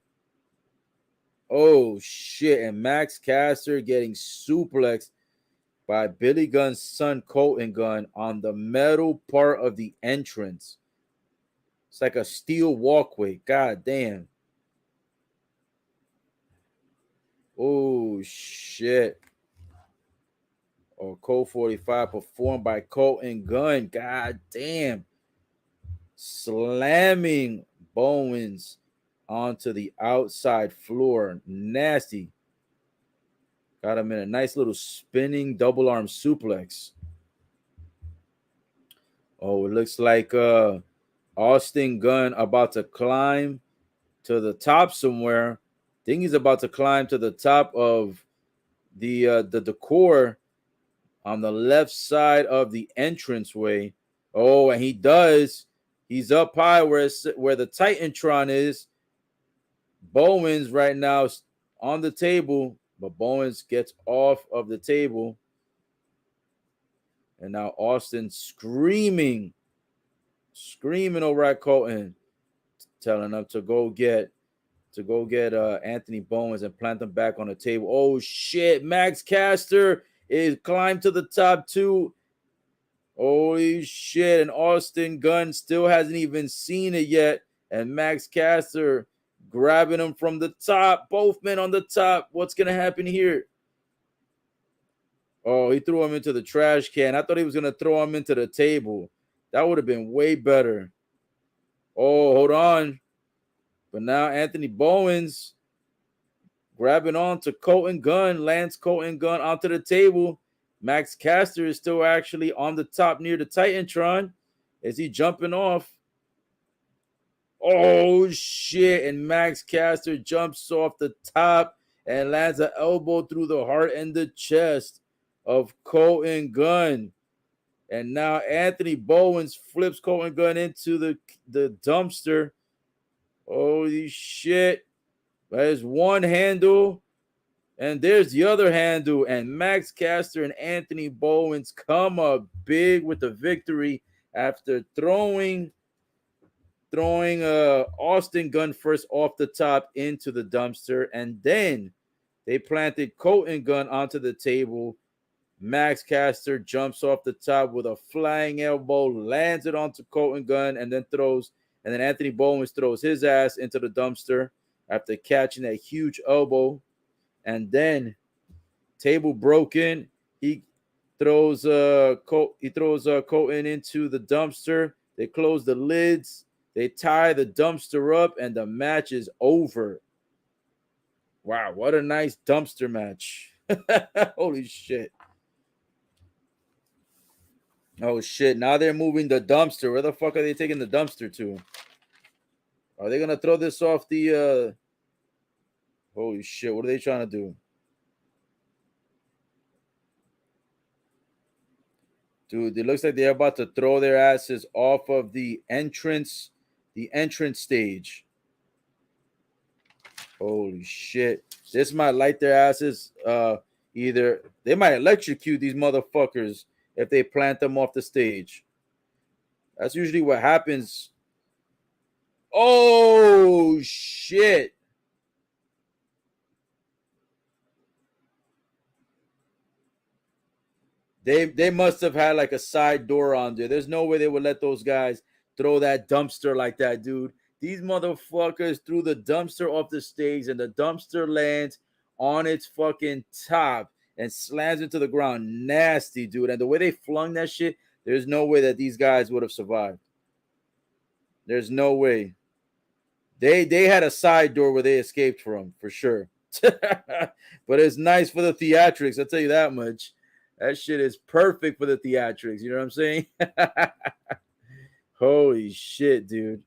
Oh shit! And Max Caster getting suplexed by Billy Gunn's son Colton Gunn on the metal part of the entrance. It's like a steel walkway. God damn. Oh shit. Code 45 performed by Colton Gunn. God damn. Slamming Bowens onto the outside floor. Nasty. Got him in a nice little spinning double arm suplex. Oh, it looks like Austin Gunn about to climb to the top somewhere. I think he's about to climb to the top of the decor on the left side of the entranceway. Oh, and he does. He's up high where the Titantron is. Bowens right now on the table, but Bowens gets off of the table. And now Austin screaming over at Colton, telling him to go get Anthony Bowens and plant them back on the table. Oh shit! Max Caster is climbed to the top too. Holy shit! And Austin Gunn still hasn't even seen it yet, and Max Caster grabbing him from the top. Both men on the top. What's gonna happen here? Oh, he threw him into the trash can. I thought he was gonna throw him into the table. That would have been way better. Oh, hold on. But now Anthony Bowens grabbing on to Colton Gunn, lands Colton Gunn onto the table. Max Caster is still actually on the top near the Titantron. Is he jumping off? Oh, shit. And Max Caster jumps off the top and lands an elbow through the heart and the chest of Colton Gunn. And now Anthony Bowens flips Colton Gunn into the dumpster. Holy shit. There's one handle, and there's the other handle. And Max Caster and Anthony Bowens come up big with the victory after throwing Austin Gunn first off the top into the dumpster, and then they planted Colton Gunn onto the table. Max Caster jumps off the top with a flying elbow, lands it onto Colton Gunn, and then Anthony Bowens throws his ass into the dumpster after catching that huge elbow. And then table broken. He throws Colton into the dumpster. They close the lids. They tie the dumpster up, and the match is over. Wow, what a nice dumpster match. Holy shit. Oh shit, now they're moving the dumpster. Where the fuck are they taking the dumpster to? Are they gonna throw this off the holy shit, what are they trying to do? Dude, it looks like they're about to throw their asses off of the entrance stage. Holy shit. This might light their asses. Either they might electrocute these motherfuckers if they plant them off the stage. That's usually what happens. Oh shit. They must have had like a side door on there. There's no way they would let those guys throw that dumpster like that, dude. These motherfuckers threw the dumpster off the stage, and the dumpster lands on its fucking top and slams into the ground. Nasty, dude. And the way they flung that shit, there's no way that these guys would have survived. There's no way. They had a side door where they escaped from, for sure. But it's nice for the theatrics, I'll tell you that much. That shit is perfect for the theatrics. You know what I'm saying? Holy shit, dude.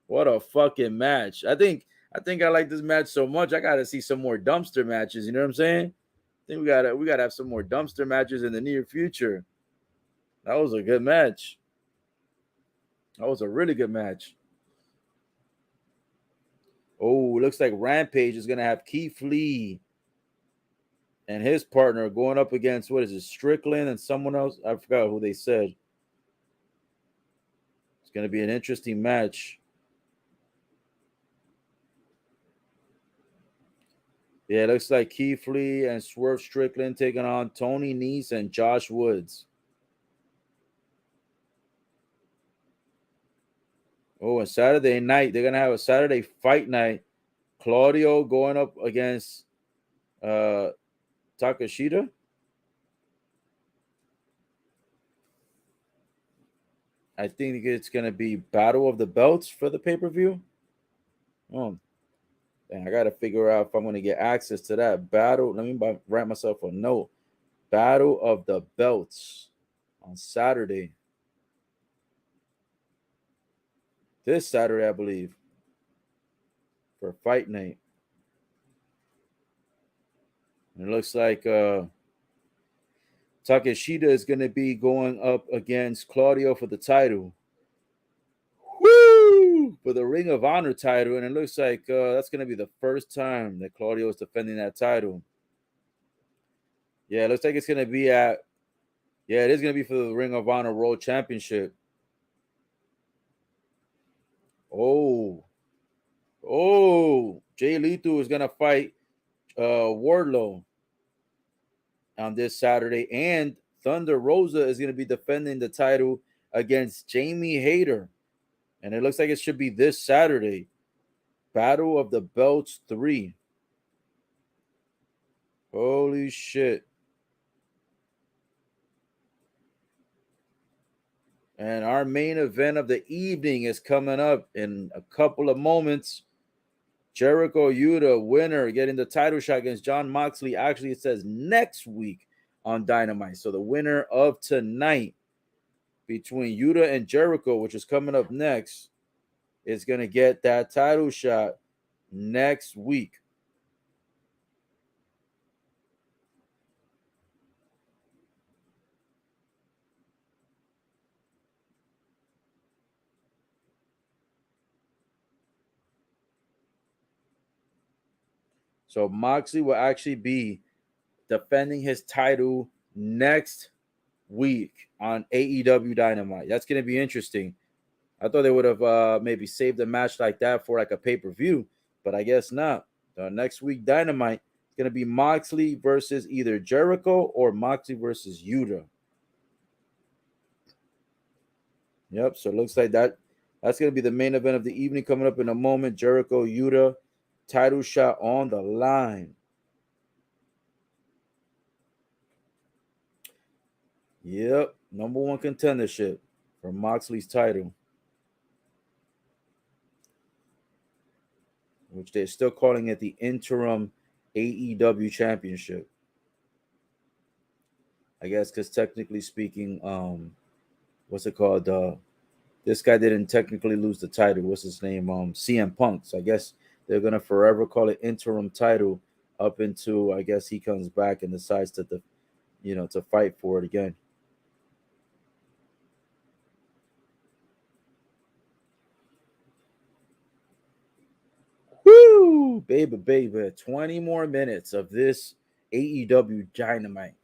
What a fucking match. I think I like this match so much. I gotta see some more dumpster matches. You know what I'm saying? I think we gotta have some more dumpster matches in the near future. That was a good match. That was a really good match. Oh, looks like Rampage is gonna have Keith Lee and his partner going up against, what is it, Strickland and someone else? I forgot who they said. It's going to be an interesting match. Yeah, it looks like Keith Lee and Swerve Strickland taking on Tony Nese and Josh Woods. Oh, and Saturday night, they're going to have a Saturday fight night. Claudio going up against Takashita. I think it's going to be Battle of the Belts for the pay-per-view. Oh, And I got to figure out if I'm going to get access to that battle. Let me write myself a note. Battle of the Belts on Saturday. This Saturday, I believe, for Fight Night. And it looks like Takeshita is going to be going up against Claudio for the title. Woo! For the Ring of Honor title. And it looks like that's going to be the first time that Claudio is defending that title. Yeah, it looks like it's going to be it is going to be for the Ring of Honor World Championship. Oh, jaylethal is going to fight Wardlow on this Saturday. And Thunder Rosa is going to be defending the title against Jamie Hayter. And it looks like it should be this Saturday. Battle of the Belts 3. Holy shit. And our main event of the evening is coming up in a couple of moments. Jericho Yuta, winner, getting the title shot against Jon Moxley. Actually, it says next week on Dynamite. So the winner of tonight between Yuta and Jericho, which is coming up next, is going to get that title shot next week. So Moxley will actually be defending his title next week on AEW Dynamite. That's going to be interesting. I thought they would have maybe saved a match like that for like a pay-per-view, but I guess not. Next week Dynamite is going to be Moxley versus either Jericho or Moxley versus Yuta. Yep, so it looks like that's going to be the main event of the evening coming up in a moment. Jericho, Yuta, title shot on the line. Yep, number one contendership for Moxley's title, which they're still calling it the interim AEW championship. I guess because technically speaking, what's it called? This guy didn't technically lose the title. What's his name? CM Punk. So I guess they're gonna forever call it interim title up until I guess he comes back and decides to fight for it again. Woo, baby. 20 more minutes of this AEW Dynamite.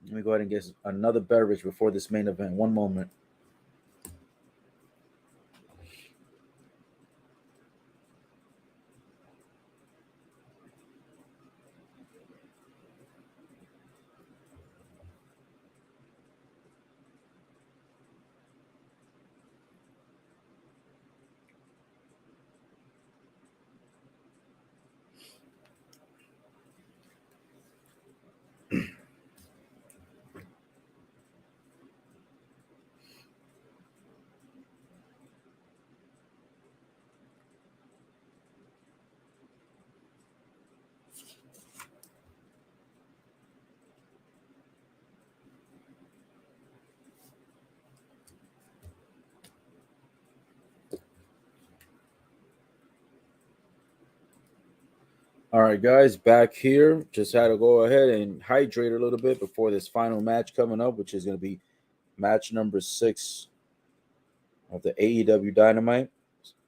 Let me go ahead and get another beverage before this main event. One moment. All right, guys, back here. Just had to go ahead and hydrate a little bit before this final match coming up, which is going to be match number 6 of the AEW Dynamite.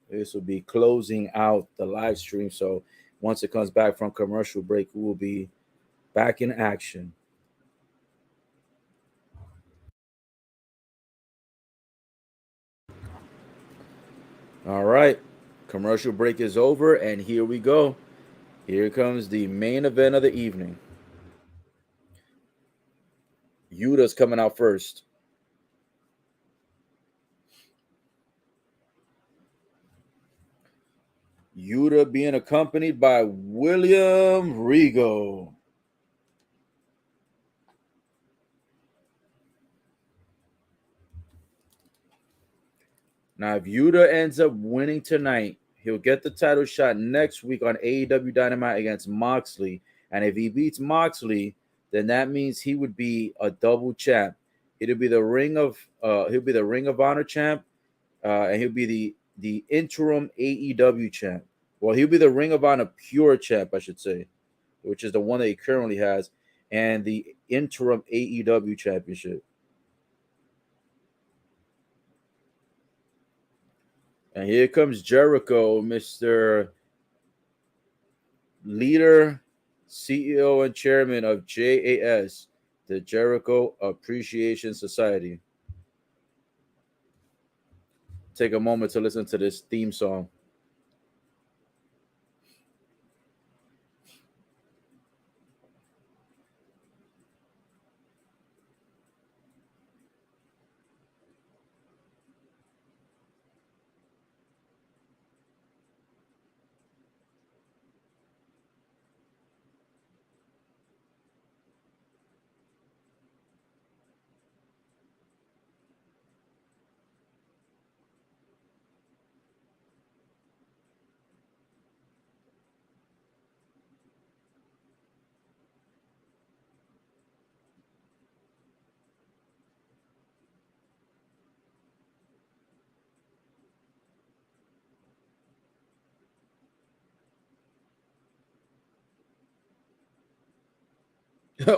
This will be closing out the live stream. So once it comes back from commercial break, we will be back in action. All right, commercial break is over, and here we go. Here comes the main event of the evening. Yuta's coming out first. Yuta being accompanied by William Regal. Now, if Yuta ends up winning tonight, He'll get the title shot next week on AEW Dynamite against Moxley. And if he beats Moxley, then that means he would be a double champ. It'll be the he'll be the Ring of Honor champ, and he'll be the interim AEW champ. Well, he'll be the Ring of Honor pure champ, I should say, which is the one that he currently has, and the interim AEW championship. And here comes Jericho, Mr. Leader, CEO, and chairman of JAS, the Jericho Appreciation Society. Take a moment to listen to this theme song.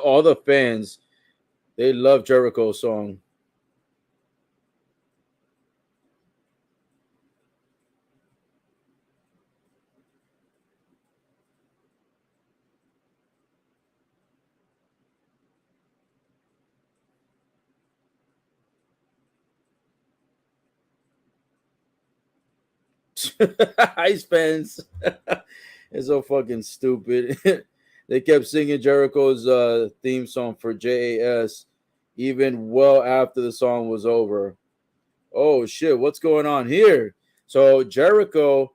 All the fans, they love Jericho's song. Ice fans. It's so fucking stupid. They kept singing Jericho's theme song for JAS even well after the song was over. Oh shit, what's going on here? So Jericho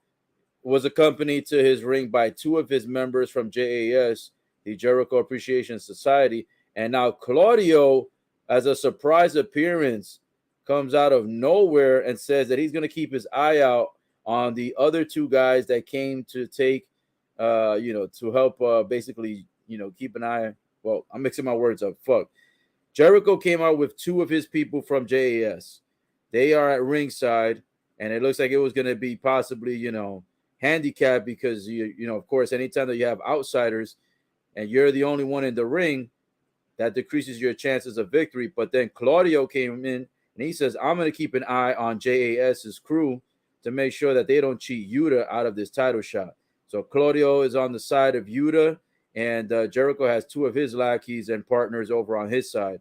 was accompanied to his ring by two of his members from JAS, the Jericho Appreciation Society, and now Claudio, as a surprise appearance, comes out of nowhere and says that he's going to keep his eye out on the other two guys that came to take, to help basically, keep an eye. Well, I'm mixing my words up. Fuck. Jericho came out with two of his people from JAS. They are at ringside, and it looks like it was going to be possibly, handicap because of course, anytime that you have outsiders and you're the only one in the ring, that decreases your chances of victory. But then Claudio came in and he says, I'm going to keep an eye on JAS's crew to make sure that they don't cheat Yuta out of this title shot. So Claudio is on the side of Yuta, and Jericho has two of his lackeys and partners over on his side.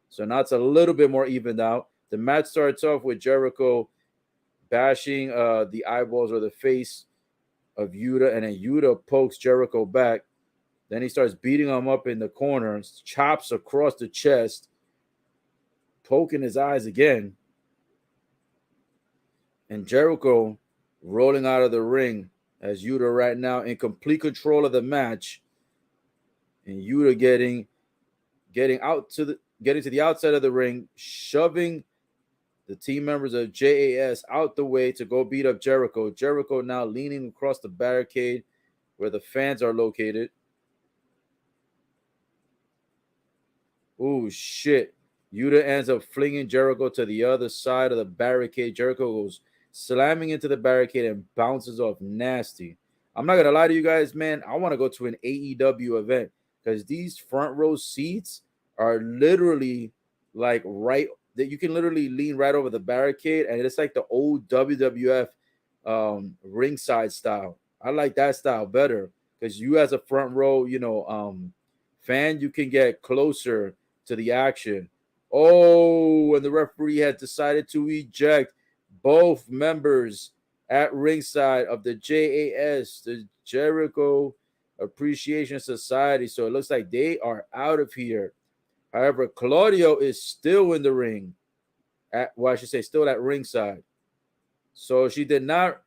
So now it's a little bit more evened out. The match starts off with Jericho bashing the eyeballs or the face of Yuta, and then Yuta pokes Jericho back. Then he starts beating him up in the corner, chops across the chest, poking his eyes again. And Jericho rolling out of the ring as Yuta right now in complete control of the match. And Yuta getting to the outside of the ring, shoving the team members of JAS out the way to go beat up Jericho. Jericho now leaning across the barricade where the fans are located. Oh, shit. Yuta ends up flinging Jericho to the other side of the barricade. Jericho goes slamming into the barricade and bounces off nasty. I'm not going to lie to you guys, man. I want to go to an AEW event because these front row seats are literally like right that you can literally lean right over the barricade, and it's like the old WWF ringside style. I like that style better because you as a front row, fan, you can get closer to the action. Oh, and the referee had decided to eject both members at ringside of the JAS, the Jericho Appreciation Society. So it looks like they are out of here. However, Claudio is still in the ring. I should say still at ringside. So she did not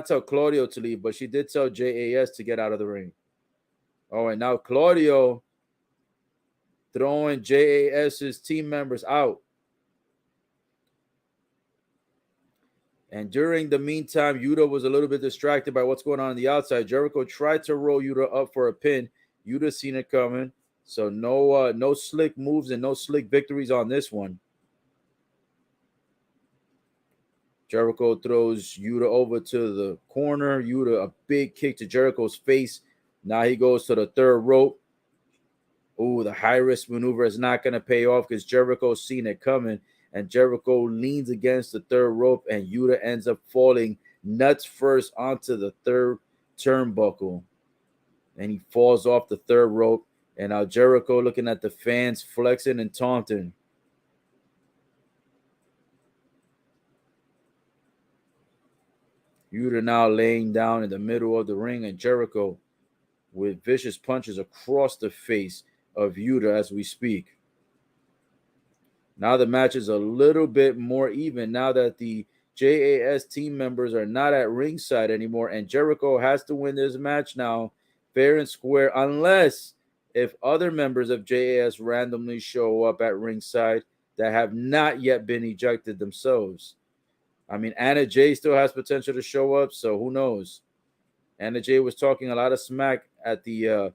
tell Claudio to leave, but she did tell JAS to get out of the ring. Oh, and now Claudio throwing JAS's team members out. And during the meantime, Yuta was a little bit distracted by what's going on the outside. Jericho tried to roll Yuta up for a pin. Yuta seen it coming. So no slick moves and no slick victories on this one. Jericho throws Yuta over to the corner. Yuta, a big kick to Jericho's face. Now he goes to the third rope. Oh, the high-risk maneuver is not going to pay off because Jericho's seen it coming. And Jericho leans against the third rope, and Yuta ends up falling nuts first onto the third turnbuckle. And he falls off the third rope. And now Jericho looking at the fans, flexing and taunting. Yuta now laying down in the middle of the ring, and Jericho with vicious punches across the face of Yuta as we speak. Now the match is a little bit more even now that the JAS team members are not at ringside anymore, and Jericho has to win this match now fair and square, unless if other members of JAS randomly show up at ringside that have not yet been ejected themselves. I mean, annajay still has potential to show up, so who knows? annajay was talking a lot of smack at the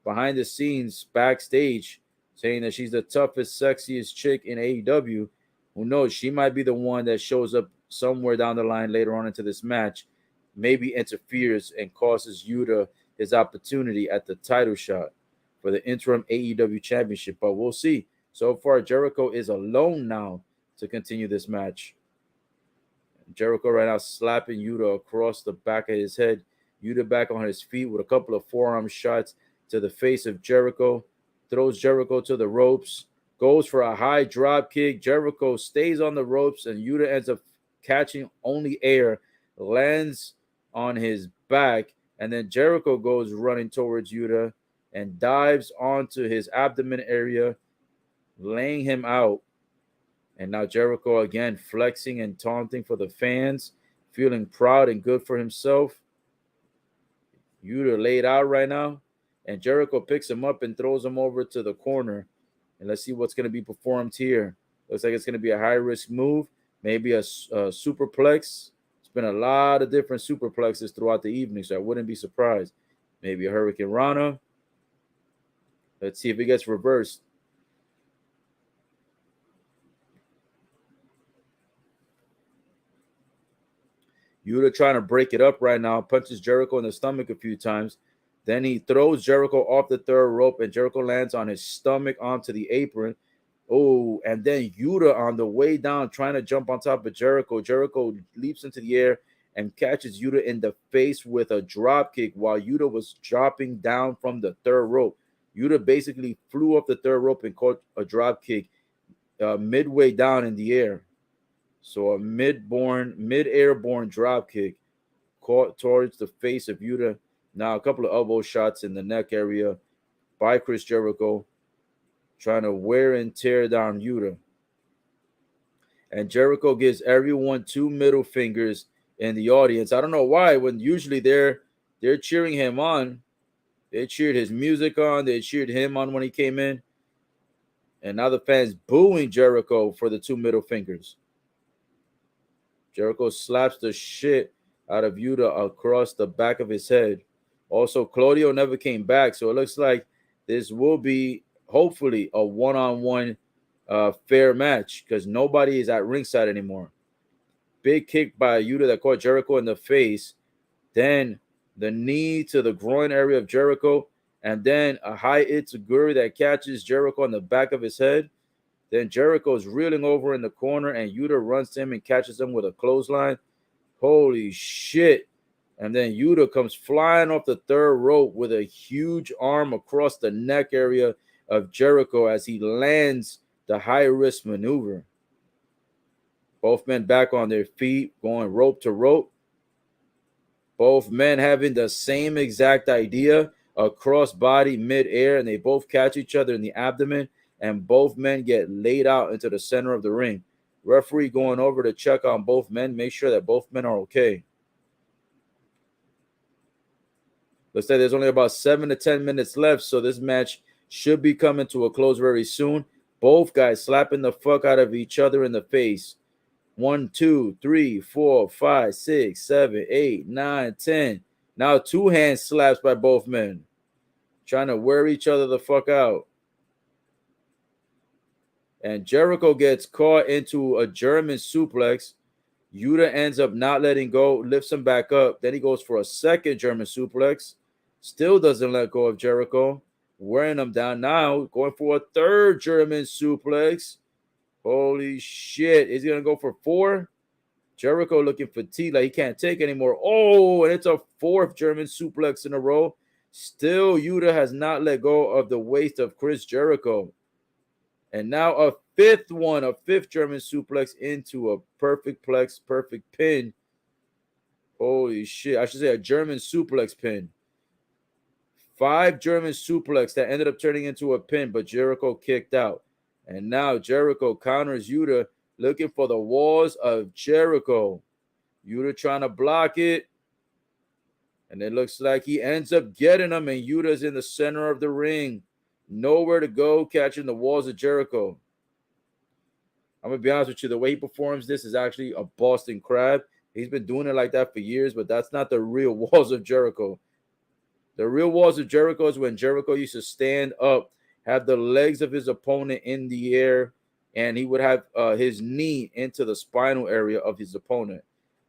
behind the scenes backstage, saying that she's the toughest, sexiest chick in AEW. Who knows? She might be the one that shows up somewhere down the line later on into this match, maybe interferes and causes Yuta his opportunity at the title shot for the interim AEW championship. But we'll see. So far, Jericho is alone now to continue this match. Jericho right now slapping Yuta across the back of his head. Yuta back on his feet with a couple of forearm shots to the face of Jericho. Throws Jericho to the ropes. Goes for a high drop kick. Jericho stays on the ropes, and Yuta ends up catching only air. Lands on his back, and then Jericho goes running towards Yuta and dives onto his abdomen area, laying him out. And now Jericho again flexing and taunting for the fans, feeling proud and good for himself. Yuta laid out right now, and Jericho picks him up and throws him over to the corner. And let's see what's going to be performed here. Looks like it's going to be a high-risk move, maybe a superplex. It's been a lot of different superplexes throughout the evening, so I wouldn't be surprised. Maybe a Hurricane Rana. Let's see if it gets reversed. Yuta trying to break it up right now, punches Jericho in the stomach a few times. Then he throws Jericho off the third rope, and Jericho lands on his stomach onto the apron. Oh, and then Yuta on the way down trying to jump on top of Jericho. Jericho leaps into the air and catches Yuta in the face with a drop kick while Yuta was dropping down from the third rope. Yuta basically flew up the third rope and caught a drop kick midway down in the air. So a mid-airborne drop kick caught towards the face of Yuta. Now a couple of elbow shots in the neck area by Chris Jericho, trying to wear and tear down Yuta. And Jericho gives everyone two middle fingers in the audience. I don't know why, when usually they're cheering him on. They cheered his music on. They cheered him on when he came in. And now the fans booing Jericho for the two middle fingers. Jericho slaps the shit out of Yuta across the back of his head. Also, Claudio never came back, so it looks like this will be, hopefully, a one-on-one fair match because nobody is at ringside anymore. Big kick by Yuta that caught Jericho in the face. Then the knee to the groin area of Jericho. And then a high Itzuguri that catches Jericho on the back of his head. Then Jericho's reeling over in the corner, and Yuta runs to him and catches him with a clothesline. Holy shit. And then Yuta comes flying off the third rope with a huge arm across the neck area of Jericho as he lands the high-risk maneuver. Both men back on their feet, going rope to rope. Both men having the same exact idea, a crossbody mid-air, and they both catch each other in the abdomen, and both men get laid out into the center of the ring. Referee going over to check on both men, make sure that both men are okay. Looks like there's only about 7 to 10 minutes left, so this match should be coming to a close very soon. Both guys slapping the fuck out of each other in the face. 1, 2, 3, 4, 5, 6, 7, 8, 9, 10. Now 2 hand slaps by both men, trying to wear each other the fuck out. And Jericho gets caught into a German suplex. Yuta ends up not letting go, lifts him back up. Then he goes for a second German suplex. Still doesn't let go of Jericho, wearing him down. Now going for a third German suplex. Holy shit. Is he going to go for 4? Jericho looking fatigued, like he can't take anymore. Oh, and it's a 4th German suplex in a row. Still, Yuta has not let go of the waist of Chris Jericho. And now a 5th one, a 5th German suplex into a perfect pin. Holy shit. I should say a German suplex pin. 5 German suplex that ended up turning into a pin, but Jericho kicked out. And now Jericho counters Yuta, looking for the walls of Jericho. Yuta trying to block it. And it looks like he ends up getting him, and Yuta's in the center of the ring. Nowhere to go, catching the walls of Jericho. I'm going to be honest with you. The way he performs this is actually a Boston Crab. He's been doing it like that for years, but that's not the real walls of Jericho. The real walls of Jericho is when Jericho used to stand up, have the legs of his opponent in the air, and he would have his knee into the spinal area of his opponent.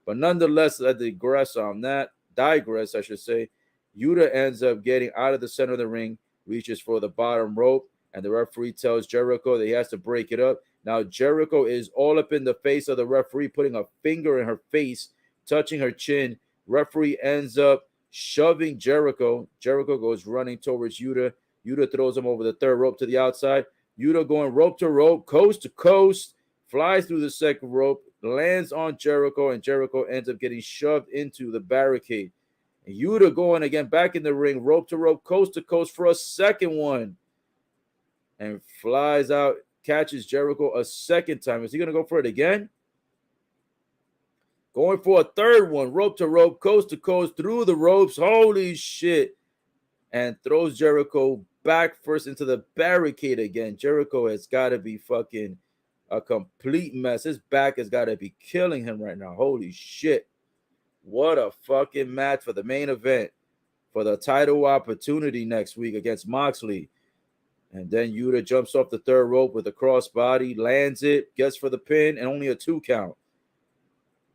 But nonetheless, I digress on that. Yuta ends up getting out of the center of the ring, reaches for the bottom rope, and the referee tells Jericho that he has to break it up. Now, Jericho is all up in the face of the referee, putting a finger in her face, touching her chin. Referee ends up shoving Jericho. Jericho goes running towards Yuta. Yuta throws him over the 3rd rope to the outside. Yuta going rope to rope, coast to coast, flies through the 2nd rope, lands on Jericho, and Jericho ends up getting shoved into the barricade. And Yuta going again back in the ring, rope to rope, coast to coast for a 2nd one. And flies out, catches Jericho a 2nd time. Is he going to go for it again? Going for a 3rd one, rope to rope, coast to coast, through the ropes. Holy shit. And throws Jericho back first into the barricade again. Jericho has got to be fucking a complete mess. His back has got to be killing him right now. Holy shit. What a fucking match for the main event, for the title opportunity next week against Moxley. And then Yuta jumps off the 3rd rope with a crossbody, lands it, gets for the pin, and only a 2 count.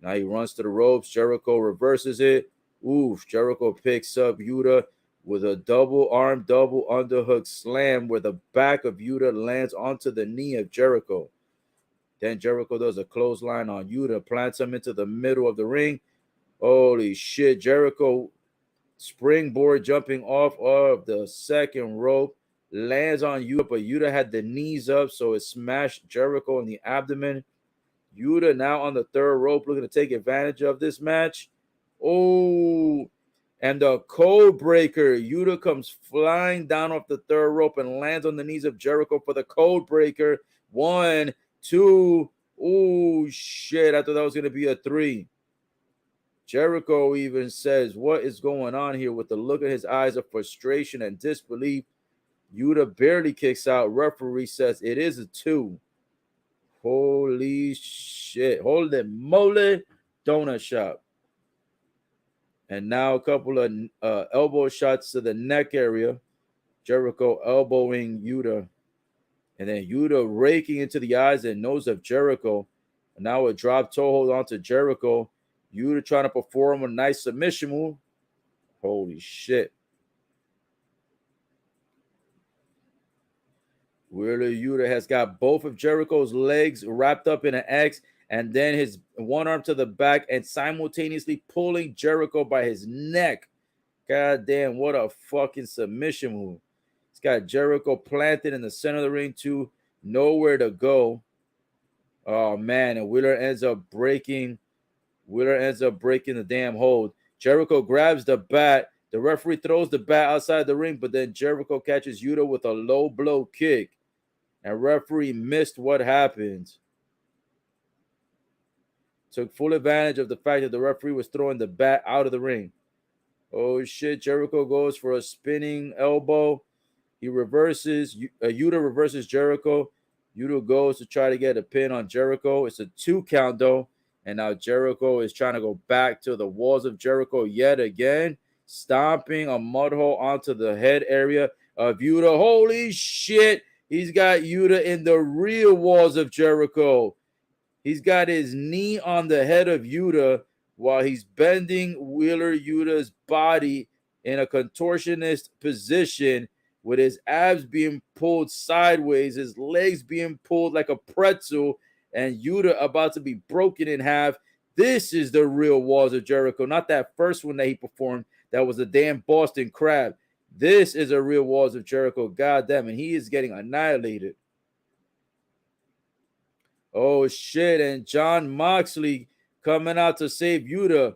Now he runs to the ropes. Jericho reverses it. Oof. Jericho picks up Yuta with a double arm, double underhook slam where the back of Yuta lands onto the knee of Jericho. Then Jericho does a clothesline on Yuta, plants him into the middle of the ring. Holy shit. Jericho springboard jumping off of the 2nd rope, lands on Yuta, but Yuta had the knees up, so it smashed Jericho in the abdomen. Yuta now on the 3rd rope, looking to take advantage of this match. Oh, and the code breaker. Yuta comes flying down off the 3rd rope and lands on the knees of Jericho for the code breaker. 1, 2. Oh, shit. I thought that was going to be a 3. Jericho even says, what is going on here, with the look in his eyes of frustration and disbelief. Yuta barely kicks out. Referee says it is a 2. Holy shit. Holy moly, donut shop. And now a couple of elbow shots to the neck area. Jericho elbowing Yuta. And then Yuta raking into the eyes and nose of Jericho. And now a drop toe hold onto Jericho. Yuta trying to perform a nice submission move. Holy shit. Wheeler Yuta has got both of Jericho's legs wrapped up in an X, and then his one arm to the back and simultaneously pulling Jericho by his neck. God damn, what a fucking submission move. He's got Jericho planted in the center of the ring too. Nowhere to go. Oh, man, and Wheeler ends up breaking the damn hold. Jericho grabs the bat. The referee throws the bat outside the ring, but then Jericho catches Yuta with a low blow kick. And referee missed what happened. Took full advantage of the fact that the referee was throwing the bat out of the ring. Oh, shit. Jericho goes for a spinning elbow. He reverses. Yuta reverses Jericho. Yuta goes to try to get a pin on Jericho. It's a 2 count though. And now Jericho is trying to go back to the walls of Jericho yet again, stomping a mud hole onto the head area of Yuta. Holy shit. He's got Yuta in the real walls of Jericho. He's got his knee on the head of Yuta while he's bending Wheeler Yuta's body in a contortionist position with his abs being pulled sideways, his legs being pulled like a pretzel, and Yuta about to be broken in half. This is the real Walls of Jericho, not that first one that he performed that was a damn Boston Crab. This is a real Walls of Jericho, goddamn, and he is getting annihilated. Oh shit, and Jon Moxley coming out to save Yuta.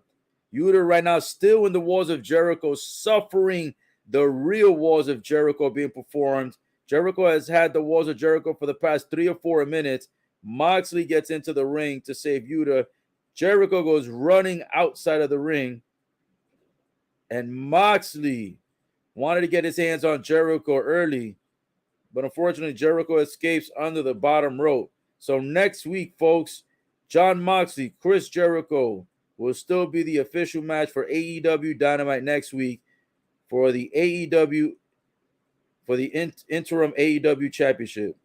Yuta right now still in the Walls of Jericho, suffering the real Walls of Jericho being performed. Jericho has had the Walls of Jericho for the past 3 or 4 minutes. Moxley gets into the ring to save Yuta. Jericho goes running outside of the ring. And Moxley wanted to get his hands on Jericho early, but unfortunately Jericho escapes under the bottom rope. So next week, folks, Jon Moxley, Chris Jericho will still be the official match for AEW Dynamite next week for the AEW, for the interim AEW championship.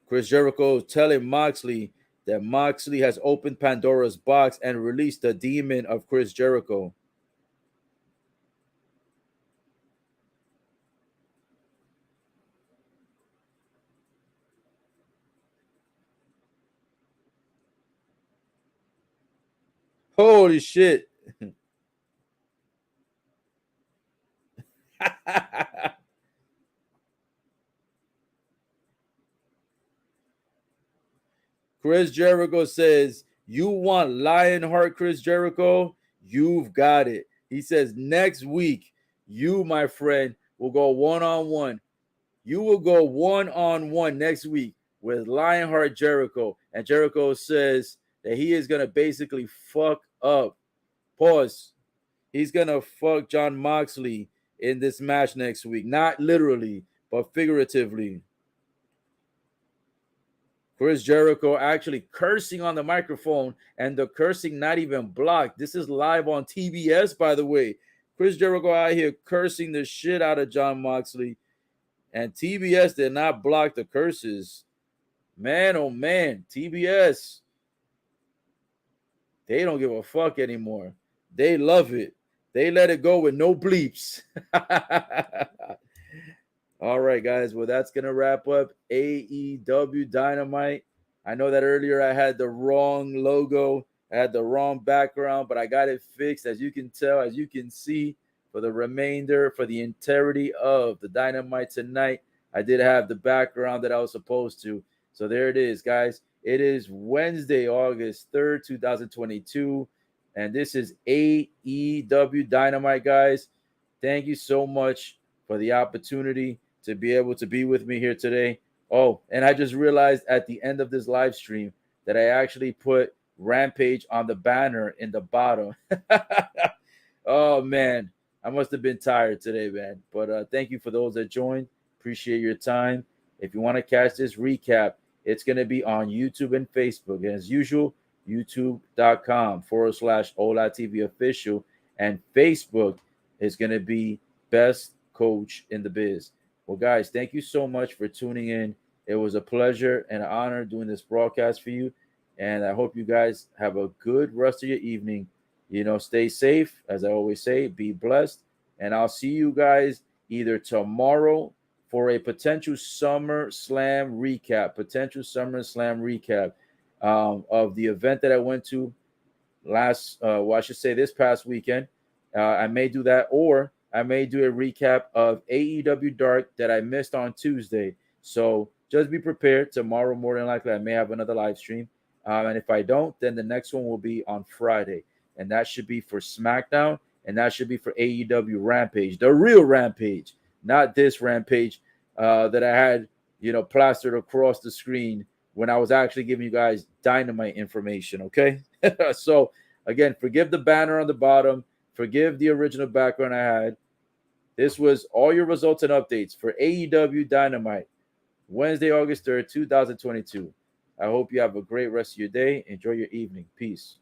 Chris Jericho telling Moxley that Moxley has opened Pandora's box and released the demon of Chris Jericho. Holy shit. Chris Jericho says, you want Lionheart, Chris Jericho? You've got it. He says, next week, you, my friend, will go one-on-one. You will go one-on-one next week with Lionheart Jericho. And Jericho says that he is going to basically fuck up. Pause. He's going to fuck Jon Moxley in this match next week. Not literally, but figuratively. Chris Jericho actually cursing on the microphone, and the cursing not even blocked. This is live on TBS, by the way. Chris Jericho out here cursing the shit out of Jon Moxley, and TBS did not block the curses. Man, oh man, TBS, they don't give a fuck anymore. They love it. They let it go with no bleeps. All right, guys. Well, that's going to wrap up AEW Dynamite. I know that earlier I had the wrong logo. I had the wrong background, but I got it fixed. As you can tell, as you can see, for the remainder, for the entirety of the Dynamite tonight, I did have the background that I was supposed to. So there it is, guys. It is Wednesday, August 3rd, 2022. And this is AEW Dynamite, guys. Thank you so much for the opportunity to be able to be with me here today. Oh, and I just realized at the end of this live stream that I actually put Rampage on the banner in the bottom. Oh, man. I must have been tired today, man. But thank you for those that joined. Appreciate your time. If you want to catch this recap, it's going to be on YouTube and Facebook. And as usual, youtube.com/OLATV official. And Facebook is going to be Best Coach in the Biz. Well, guys, thank you so much for tuning in. It was a pleasure and an honor doing this broadcast for you. And I hope you guys have a good rest of your evening. You know, stay safe. As I always say, be blessed. And I'll see you guys either tomorrow for a potential SummerSlam recap, of the event that I went to this past weekend. I may do that, or I may do a recap of AEW Dark that I missed on Tuesday. So just be prepared. Tomorrow, more than likely, I may have another live stream. And if I don't, then the next one will be on Friday. And that should be for SmackDown. And that should be for AEW Rampage. The real Rampage. Not this Rampage that I had, plastered across the screen when I was actually giving you guys Dynamite information, okay? So, again, forgive the banner on the bottom. Forgive the original background I had. This was all your results and updates for AEW Dynamite, Wednesday, August 3rd, 2022. I hope you have a great rest of your day. Enjoy your evening. Peace.